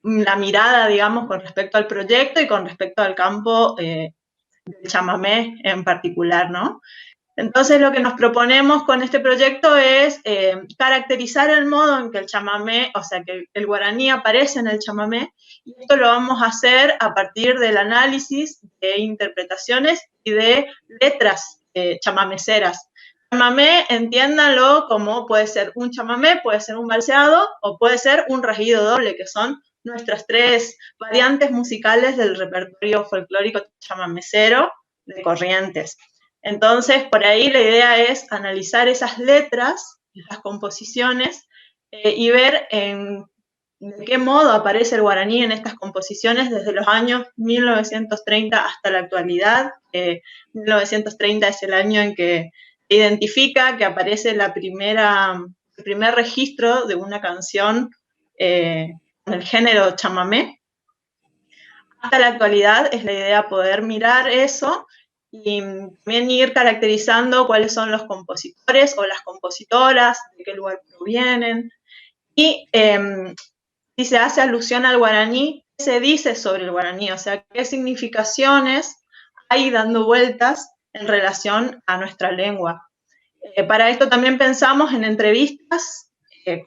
la mirada, digamos, con respecto al proyecto y con respecto al campo del chamamé en particular, ¿no? Entonces lo que nos proponemos con este proyecto es caracterizar el modo en que el chamamé, o sea, que el guaraní aparece en el chamamé, y esto lo vamos a hacer a partir del análisis de interpretaciones y de letras chamameceras. Chamamé, entiéndanlo como puede ser un chamamé, puede ser un balseado o puede ser un rasguido doble, que son nuestras tres variantes musicales del repertorio folclórico chamamecero de Corrientes. Entonces, por ahí la idea es analizar esas letras, esas composiciones, y ver de qué modo aparece el guaraní en estas composiciones desde los años 1930 hasta la actualidad. 1930 es el año en que se identifica que aparece el primer registro de una canción con el género chamamé. Hasta la actualidad es la idea poder mirar eso y también ir caracterizando cuáles son los compositores o las compositoras, de qué lugar provienen. Y si se hace alusión al guaraní, ¿qué se dice sobre el guaraní? O sea, ¿qué significaciones hay dando vueltas en relación a nuestra lengua? Para esto también pensamos en entrevistas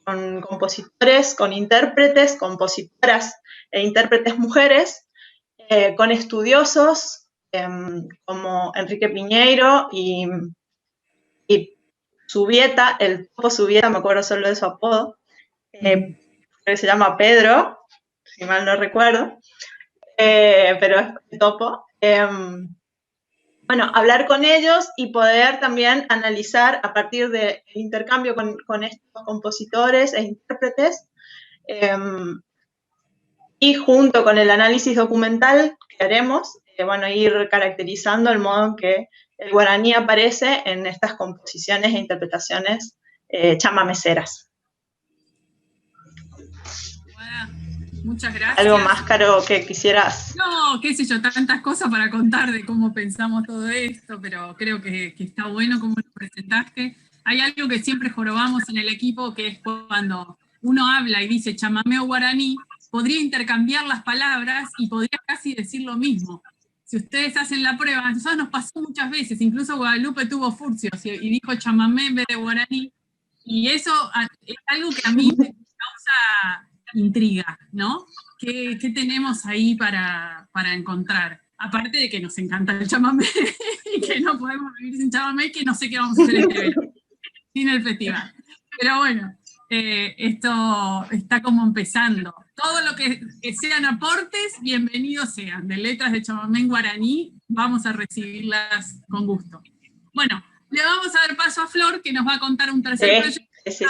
con compositores, con intérpretes, compositoras e intérpretes mujeres, con estudiosos como Enrique Piñeiro y Subieta, el Topo Subieta, me acuerdo solo de su apodo, que se llama Pedro, si mal no recuerdo, pero es el Topo. Bueno, hablar con ellos y poder también analizar a partir del intercambio con estos compositores e intérpretes, y junto con el análisis documental que haremos, bueno, ir caracterizando el modo en que el guaraní aparece en estas composiciones e interpretaciones chamameceras. Muchas gracias. ¿Algo más, Caro, que quisieras? No, qué sé yo, tantas cosas para contar de cómo pensamos todo esto, pero creo que está bueno cómo lo presentaste. Hay algo que siempre jorobamos en el equipo, que es cuando uno habla y dice chamamé o guaraní, podría intercambiar las palabras y podría casi decir lo mismo. Si ustedes hacen la prueba, a nosotros nos pasó muchas veces, incluso Guadalupe tuvo furcios y dijo chamamé en vez de guaraní, y eso es algo que a mí me causa intriga, ¿no? ¿Qué tenemos ahí para encontrar? Aparte de que nos encanta el chamamé y que no podemos vivir sin chamamé y que no sé qué vamos a hacer este verano, sin el festival. Pero bueno, esto está como empezando. todo lo que sean aportes, bienvenidos sean. De letras de chamamé en guaraní, vamos a recibirlas con gusto. Bueno, le vamos a dar paso a Flor, que nos va a contar un tercer proyecto que está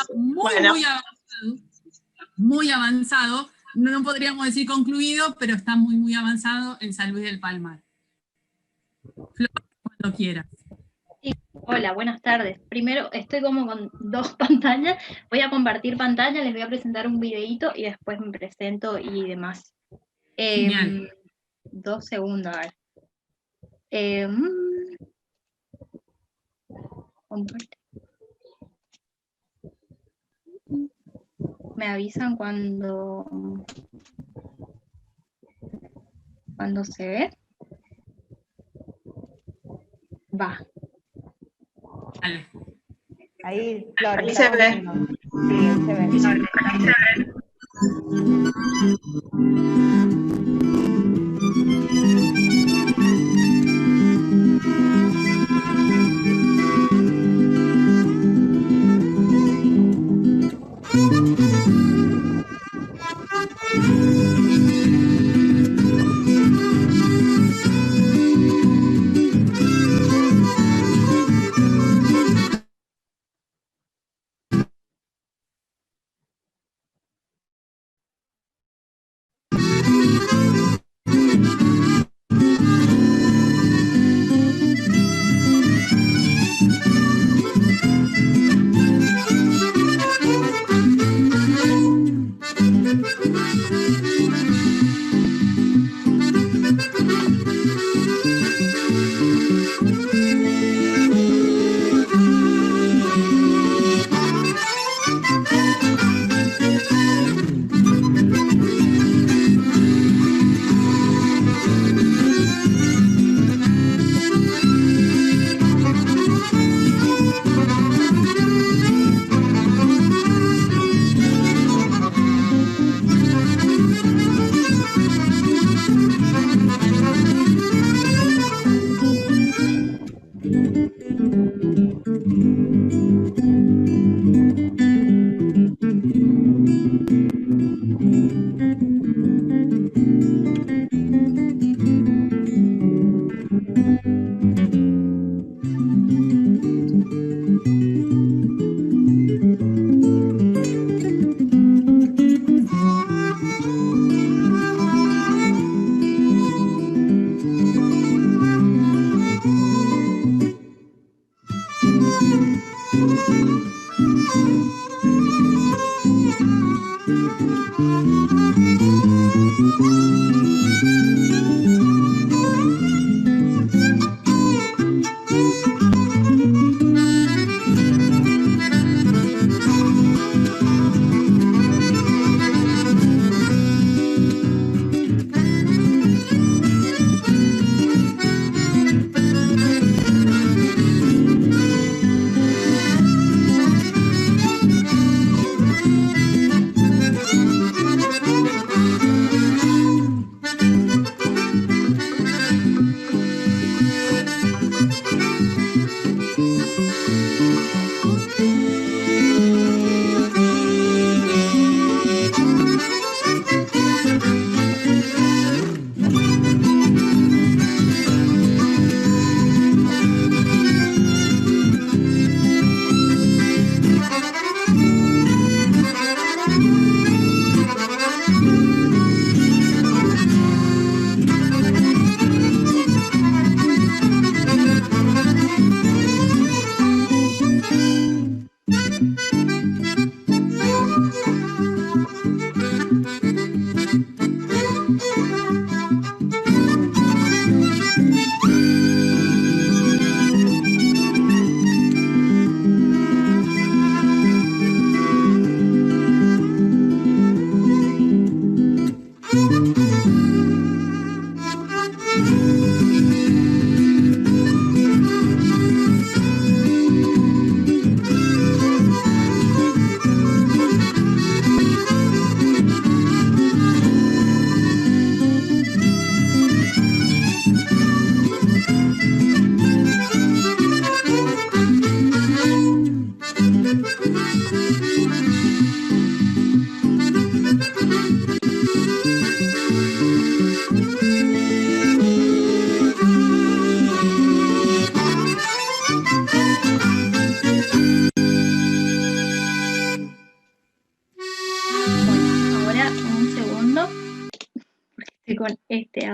muy avanzado. No podríamos decir concluido, pero está muy avanzado en San Luis del Palmar. Flor, cuando quieras. Sí. Hola, buenas tardes. Primero, estoy como con dos pantallas. Voy a compartir pantalla, les voy a presentar un videíto y después me presento y demás. 2 segundos, a ver. Comparte. Me avisan cuando se ve. Va. Dale. Ahí, Flor. Ahí se ve. Sí, se ve.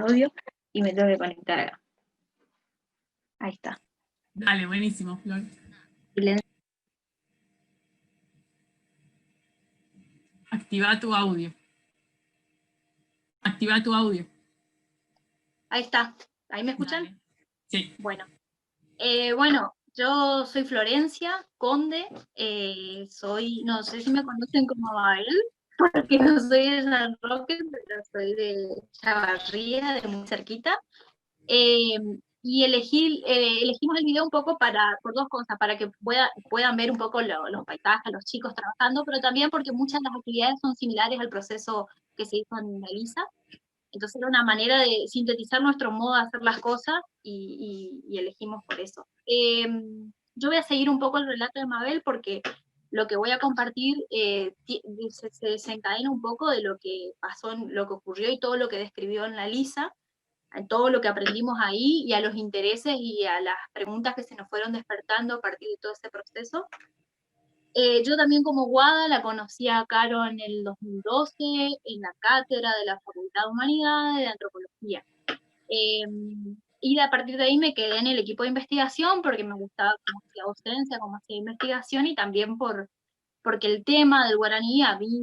audio y me tengo que conectar acá. Ahí está. Dale, buenísimo, Flor. Activa tu audio. Activa tu audio. Ahí está. ¿Ahí me escuchan? Dale. Sí. Bueno. Bueno, yo soy Florencia Conde. No sé si me conocen como Mabel, porque no soy de San Roque, pero soy de Chavarría, de muy cerquita. Y elegimos el video un poco por dos cosas, para que puedan ver un poco los paisajes, los chicos trabajando, pero también porque muchas de las actividades son similares al proceso que se hizo en ELISA. Entonces era una manera de sintetizar nuestro modo de hacer las cosas y elegimos por eso. Yo voy a seguir un poco el relato de Mabel porque lo que voy a compartir se desencadena un poco de lo que pasó, lo que ocurrió y todo lo que describió en la ELISA, todo lo que aprendimos ahí y a los intereses y a las preguntas que se nos fueron despertando a partir de todo ese proceso. Yo también como Guada la conocí a Caro en el 2012 en la cátedra de la Facultad de Humanidades de Antropología. Y a partir de ahí me quedé en el equipo de investigación porque me gustaba cómo hacía docencia, cómo hacía investigación y también porque el tema del guaraní a mí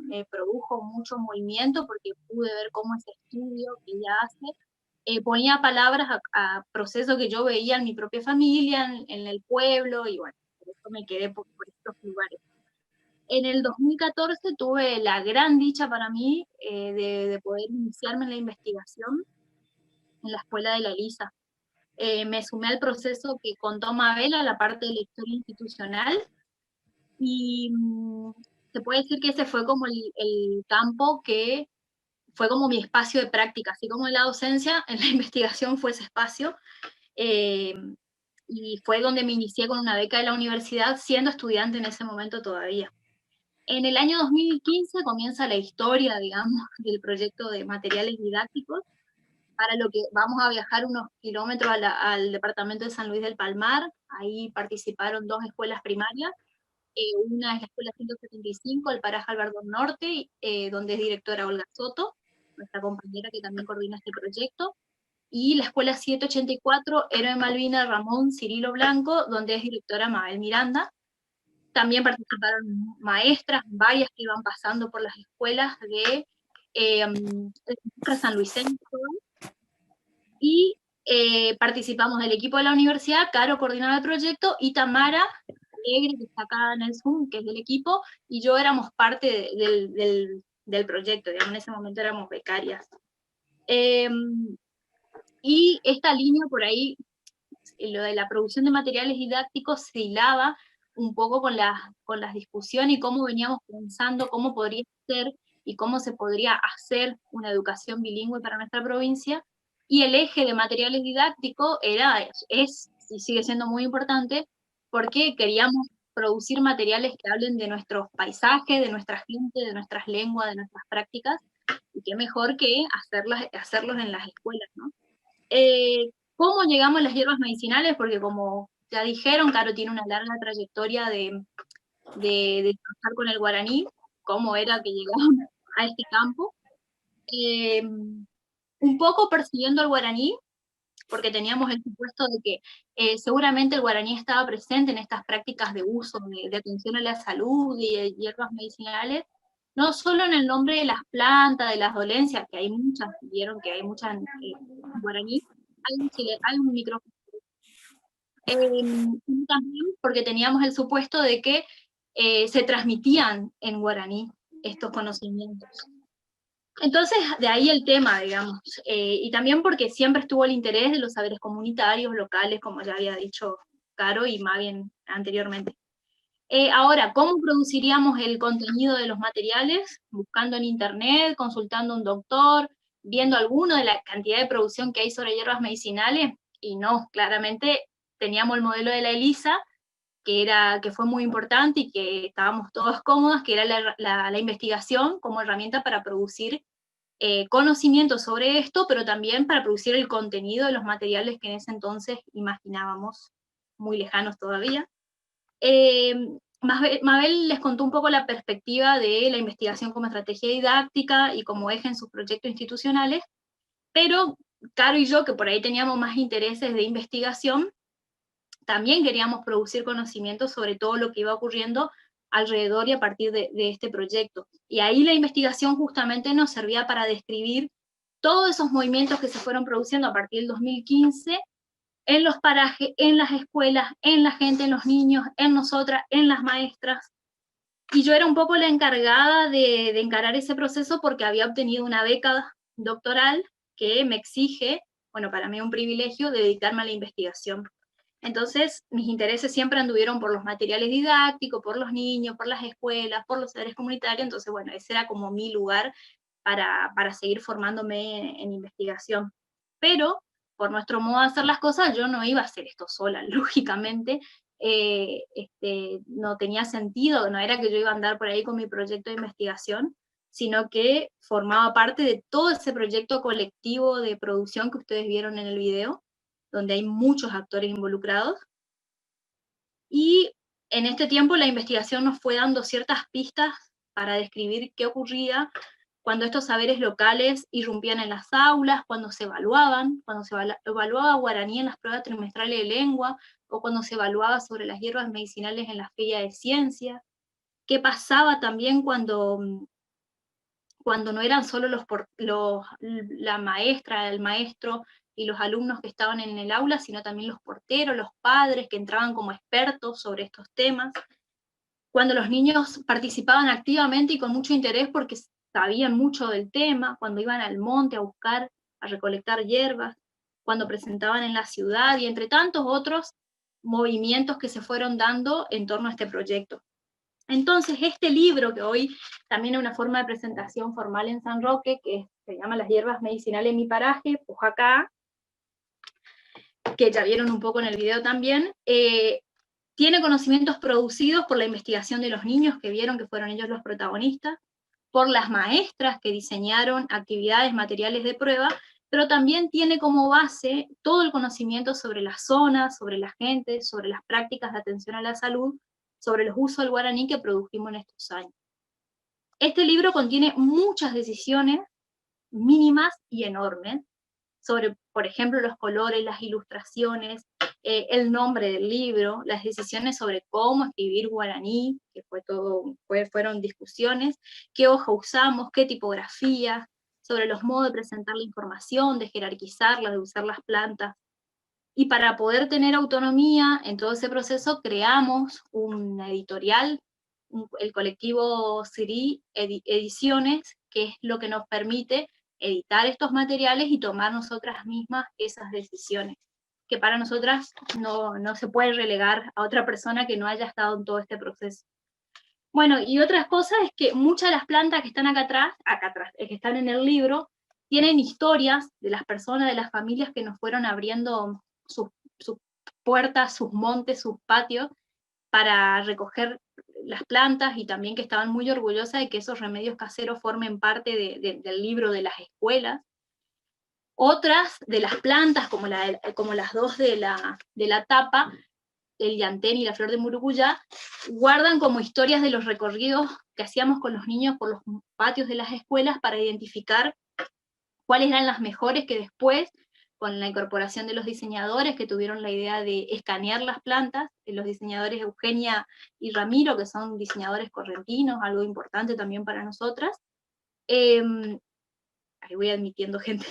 me produjo mucho movimiento porque pude ver cómo ese estudio que ella hace ponía palabras a procesos que yo veía en mi propia familia, en el pueblo, y bueno, por eso me quedé por estos lugares. En el 2014 tuve la gran dicha para mí de poder iniciarme en la investigación en la escuela de la ELISA. Me sumé al proceso que contó Mabel, a la parte de la historia institucional, y se puede decir que ese fue como el campo que fue como mi espacio de práctica, así como en la docencia, en la investigación fue ese espacio, y fue donde me inicié con una beca de la universidad, siendo estudiante en ese momento todavía. En el año 2015 comienza la historia, digamos, del proyecto de materiales didácticos, para lo que vamos a viajar unos kilómetros al departamento de San Luis del Palmar. Ahí participaron 2 escuelas primarias, una es la escuela 175, el Paraje Albardón Norte, donde es directora Olga Soto, nuestra compañera que también coordina este proyecto, y la escuela 784, Héroe Malvina Ramón Cirilo Blanco, donde es directora Mabel Miranda. También participaron maestras, varias que iban pasando por las escuelas de San Luisense, y participamos del equipo de la universidad, Caro coordinaba el proyecto, y Tamara Alegre, que está acá en el Zoom, que es del equipo, y yo éramos parte del proyecto, digamos, en ese momento éramos becarias. Y esta línea por ahí, lo de la producción de materiales didácticos, se hilaba un poco con las discusiones y cómo veníamos pensando cómo podría ser y cómo se podría hacer una educación bilingüe para nuestra provincia, y el eje de materiales didácticos es y sigue siendo muy importante, porque queríamos producir materiales que hablen de nuestros paisajes, de nuestra gente, de nuestras lenguas, de nuestras prácticas, y qué mejor que hacerlos en las escuelas, ¿no? ¿Cómo llegamos a las hierbas medicinales? Porque como ya dijeron, Caro tiene una larga trayectoria de trabajar con el guaraní, cómo era que llegamos a este campo. Un poco persiguiendo al guaraní, porque teníamos el supuesto de que seguramente el guaraní estaba presente en estas prácticas de uso, de atención a la salud y de hierbas medicinales, no solo en el nombre de las plantas, de las dolencias, que hay muchas, vieron que hay muchas en guaraní, hay un micrófono. También porque teníamos el supuesto de que se transmitían en guaraní estos conocimientos. Entonces, de ahí el tema, digamos, y también porque siempre estuvo el interés de los saberes comunitarios, locales, como ya había dicho Caro y Mavi anteriormente. Ahora, ¿cómo produciríamos el contenido de los materiales? Buscando en internet, consultando a un doctor, viendo alguno de la cantidad de producción que hay sobre hierbas medicinales, y no, claramente teníamos el modelo de la ELISA, que fue muy importante y que estábamos todos cómodos, que era la investigación como herramienta para producir conocimiento sobre esto, pero también para producir el contenido de los materiales que en ese entonces imaginábamos muy lejanos todavía. Mabel les contó un poco la perspectiva de la investigación como estrategia didáctica y como eje en sus proyectos institucionales, Pero Caro y yo, que por ahí teníamos más intereses de investigación, también queríamos producir conocimiento sobre todo lo que iba ocurriendo alrededor y a partir de este proyecto. Y ahí la investigación justamente nos servía para describir todos esos movimientos que se fueron produciendo a partir del 2015 en los parajes, en las escuelas, en la gente, en los niños, en nosotras, en las maestras. Y yo era un poco la encargada de encarar ese proceso porque había obtenido una beca doctoral que me exige, bueno, para mí un privilegio, dedicarme a la investigación. Entonces, mis intereses siempre anduvieron por los materiales didácticos, por los niños, por las escuelas, por los saberes comunitarios, entonces, bueno, ese era como mi lugar para seguir formándome en investigación. Pero, por nuestro modo de hacer las cosas, yo no iba a hacer esto sola, lógicamente, no tenía sentido, no era que yo iba a andar por ahí con mi proyecto de investigación, sino que formaba parte de todo ese proyecto colectivo de producción que ustedes vieron en el video, donde hay muchos actores involucrados, y en este tiempo la investigación nos fue dando ciertas pistas para describir qué ocurría cuando estos saberes locales irrumpían en las aulas, cuando se evaluaba guaraní en las pruebas trimestrales de lengua, o cuando se evaluaba sobre las hierbas medicinales en la feria de ciencias, qué pasaba también cuando no eran solo la maestra, el maestro y los alumnos que estaban en el aula, sino también los porteros, los padres que entraban como expertos sobre estos temas, cuando los niños participaban activamente y con mucho interés porque sabían mucho del tema, cuando iban al monte a recolectar hierbas, cuando presentaban en la ciudad, y entre tantos otros movimientos que se fueron dando en torno a este proyecto. Entonces, este libro, que hoy también es una forma de presentación formal en San Roque, que se llama Las hierbas medicinales en mi paraje, Pujacá, que ya vieron un poco en el video también, tiene conocimientos producidos por la investigación de los niños, que vieron que fueron ellos los protagonistas, por las maestras que diseñaron actividades materiales de prueba, pero también tiene como base todo el conocimiento sobre las zonas, sobre la gente, sobre las prácticas de atención a la salud, sobre los usos del guaraní que produjimos en estos años. Este libro contiene muchas decisiones mínimas y enormes, sobre, por ejemplo, los colores, las ilustraciones, el nombre del libro, las decisiones sobre cómo escribir guaraní, que fueron discusiones, qué hoja usamos, qué tipografía, sobre los modos de presentar la información, de jerarquizarla, de usar las plantas. Y para poder tener autonomía en todo ese proceso, creamos una editorial, el colectivo Siri Ediciones, que es lo que nos permite editar estos materiales y tomar nosotras mismas esas decisiones, que para nosotras no se puede relegar a otra persona que no haya estado en todo este proceso. Bueno, y otras cosas es que muchas de las plantas que están acá atrás, que están en el libro, tienen historias de las personas, de las familias que nos fueron abriendo sus puertas, sus montes, sus patios, para recoger las plantas, y también que estaban muy orgullosas de que esos remedios caseros formen parte del libro de las escuelas. Otras de las plantas, como las dos de la tapa, el llantén y la flor de murucuyá, guardan como historias de los recorridos que hacíamos con los niños por los patios de las escuelas para identificar cuáles eran las mejores, que después, con la incorporación de los diseñadores que tuvieron la idea de escanear las plantas, los diseñadores Eugenia y Ramiro, que son diseñadores correntinos, algo importante también para nosotras. Ahí voy admitiendo gente.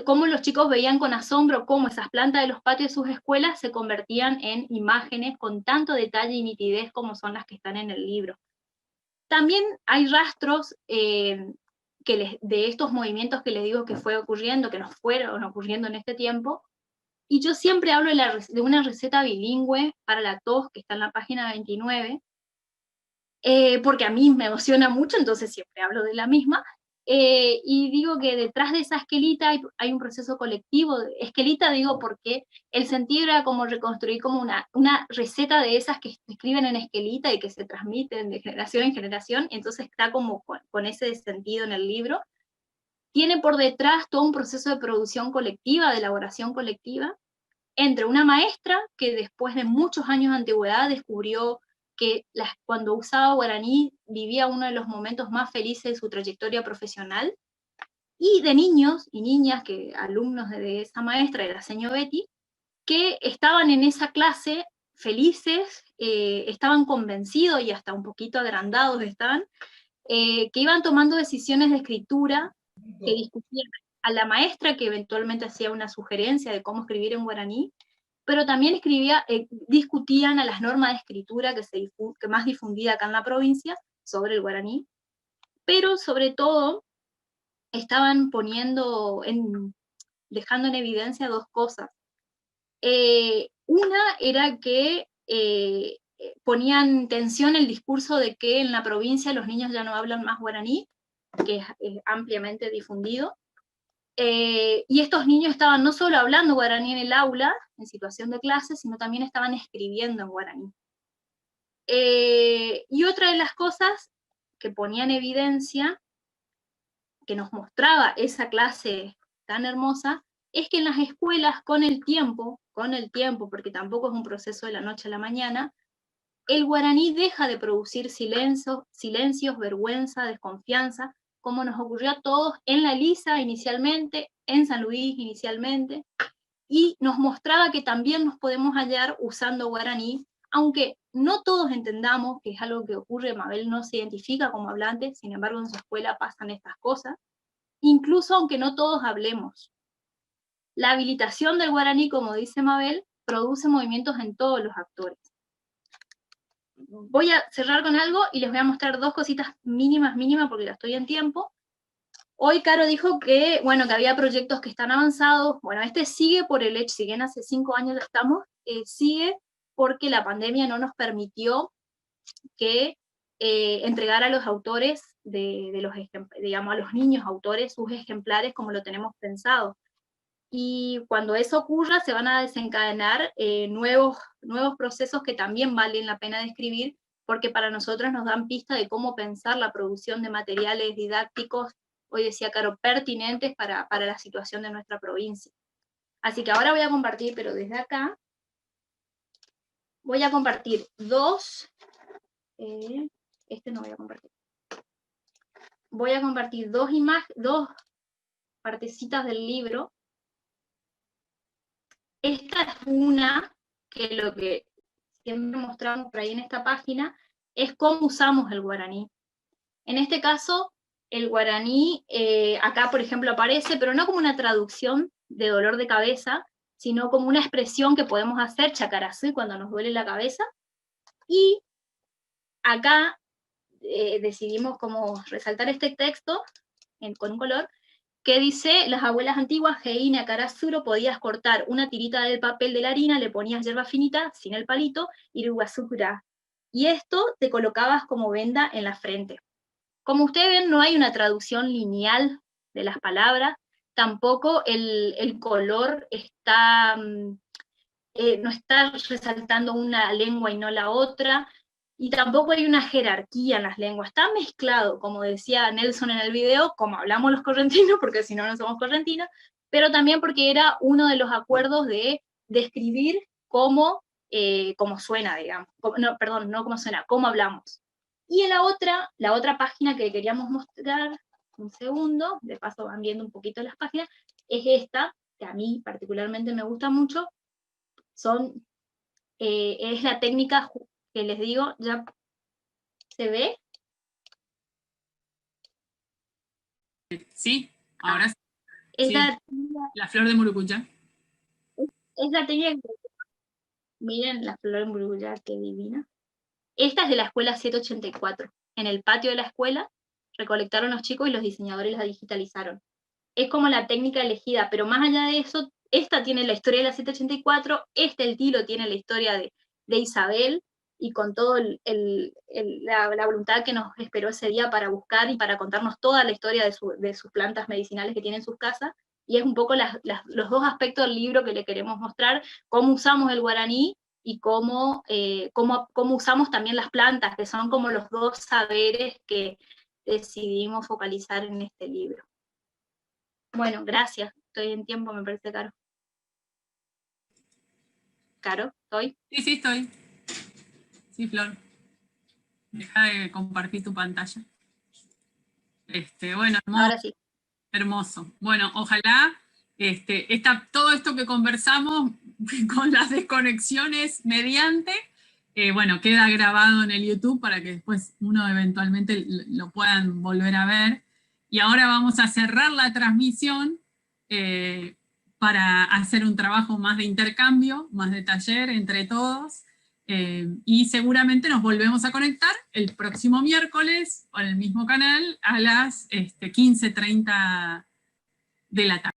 Cómo los chicos veían con asombro cómo esas plantas de los patios de sus escuelas se convertían en imágenes con tanto detalle y nitidez como son las que están en el libro. También hay rastros de estos movimientos que les digo que que nos fueron ocurriendo en este tiempo, y yo siempre hablo de una receta bilingüe para la tos que está en la página 29, porque a mí me emociona mucho, entonces siempre hablo de la misma, y digo que detrás de esa esquelita hay un proceso colectivo. Esquelita digo porque el sentido era como reconstruir como una receta de esas que se escriben en esquelita y que se transmiten de generación en generación, entonces está como con ese sentido en el libro. Tiene por detrás todo un proceso de producción colectiva, de elaboración colectiva, entre una maestra que después de muchos años de antigüedad descubrió que cuando usaba guaraní vivía uno de los momentos más felices de su trayectoria profesional, y de niños y niñas, alumnos de esa maestra, de la señora Betty, que estaban en esa clase felices, estaban convencidos y hasta un poquito agrandados estaban, que iban tomando decisiones de escritura, que discutían a la maestra, que eventualmente hacía una sugerencia de cómo escribir en guaraní, pero también discutían a las normas de escritura que más difundida acá en la provincia sobre el guaraní, pero sobre todo estaban dejando en evidencia dos cosas. Una era que ponían en tensión el discurso de que en la provincia los niños ya no hablan más guaraní, que es ampliamente difundido, y estos niños estaban no solo hablando guaraní en el aula, en situación de clase, sino también estaban escribiendo en guaraní. Y otra de las cosas que ponía en evidencia, que nos mostraba esa clase tan hermosa, es que en las escuelas con el tiempo, porque tampoco es un proceso de la noche a la mañana, el guaraní deja de producir silencios, vergüenza, desconfianza, como nos ocurrió a todos en la Elisa inicialmente, en San Luis inicialmente, y nos mostraba que también nos podemos hallar usando guaraní, aunque no todos entendamos, que es algo que ocurre, Mabel no se identifica como hablante, sin embargo en su escuela pasan estas cosas, incluso aunque no todos hablemos. La habilitación del guaraní, como dice Mabel, produce movimientos en todos los actores. Voy a cerrar con algo y les voy a mostrar dos cositas mínimas, porque ya estoy en tiempo. Hoy Caro dijo que, bueno, que había proyectos que están avanzados. Bueno, este sigue por el hecho, si bien hace 5 años lo estamos, sigue porque la pandemia no nos permitió que entregar a los autores, digamos, a los niños autores, sus ejemplares como lo tenemos pensado. Y cuando eso ocurra, se van a desencadenar nuevos procesos que también valen la pena describir, porque para nosotros nos dan pista de cómo pensar la producción de materiales didácticos, hoy decía Caro, pertinentes para la situación de nuestra provincia. Así que ahora voy a compartir, pero desde acá, voy a compartir este no voy a compartir. Voy a compartir dos partecitas del libro. Esta es una que lo que siempre mostramos por ahí en esta página es cómo usamos el guaraní. En este caso, el guaraní, acá por ejemplo aparece, pero no como una traducción de dolor de cabeza, sino como una expresión que podemos hacer, chacarazú, cuando nos duele la cabeza. Y acá decidimos como resaltar este texto con un color, que dice, las abuelas antiguas, Heine Karasuro, podías cortar una tirita del papel de la harina, le ponías hierba finita, sin el palito, iruguazukura. Y esto te colocabas como venda en la frente. Como ustedes ven, no hay una traducción lineal de las palabras, tampoco el color está, no está resaltando una lengua y no la otra, y tampoco hay una jerarquía en las lenguas, está mezclado, como decía Nelson en el video, como hablamos los correntinos, porque si no, no somos correntinos, pero también porque era uno de los acuerdos de describir cómo suena, digamos, no cómo suena, cómo hablamos. Y en la otra página que queríamos mostrar, un segundo, de paso van viendo un poquito las páginas, es esta, que a mí particularmente me gusta mucho, es la técnica que les digo, ya se ve. Sí, ahora sí. Es Sí. La flor de Murucuyá. Es la técnica que... Miren la flor de Murucuyá, qué divina. Esta es de la escuela 784. En el patio de la escuela recolectaron los chicos y los diseñadores la digitalizaron. Es como la técnica elegida, pero más allá de eso, esta tiene la historia de la 784, el tilo tiene la historia de Isabel, y con toda la voluntad que nos esperó ese día para buscar y para contarnos toda la historia de sus plantas medicinales que tiene en sus casas, y es un poco los dos aspectos del libro que le queremos mostrar, cómo usamos el guaraní y cómo usamos también las plantas, que son como los dos saberes que decidimos focalizar en este libro. Bueno, gracias, estoy en tiempo, me parece, Caro. ¿Caro? ¿Estoy? Sí, estoy. Sí, Flor. Deja de compartir tu pantalla. Bueno, ahora sí. Hermoso. Bueno, ojalá todo esto que conversamos con las desconexiones mediante, bueno, queda grabado en el YouTube para que después uno eventualmente lo puedan volver a ver. Y ahora vamos a cerrar la transmisión para hacer un trabajo más de intercambio, más de taller entre todos. Y seguramente nos volvemos a conectar el próximo miércoles, en el mismo canal, a las 15:30 de la tarde.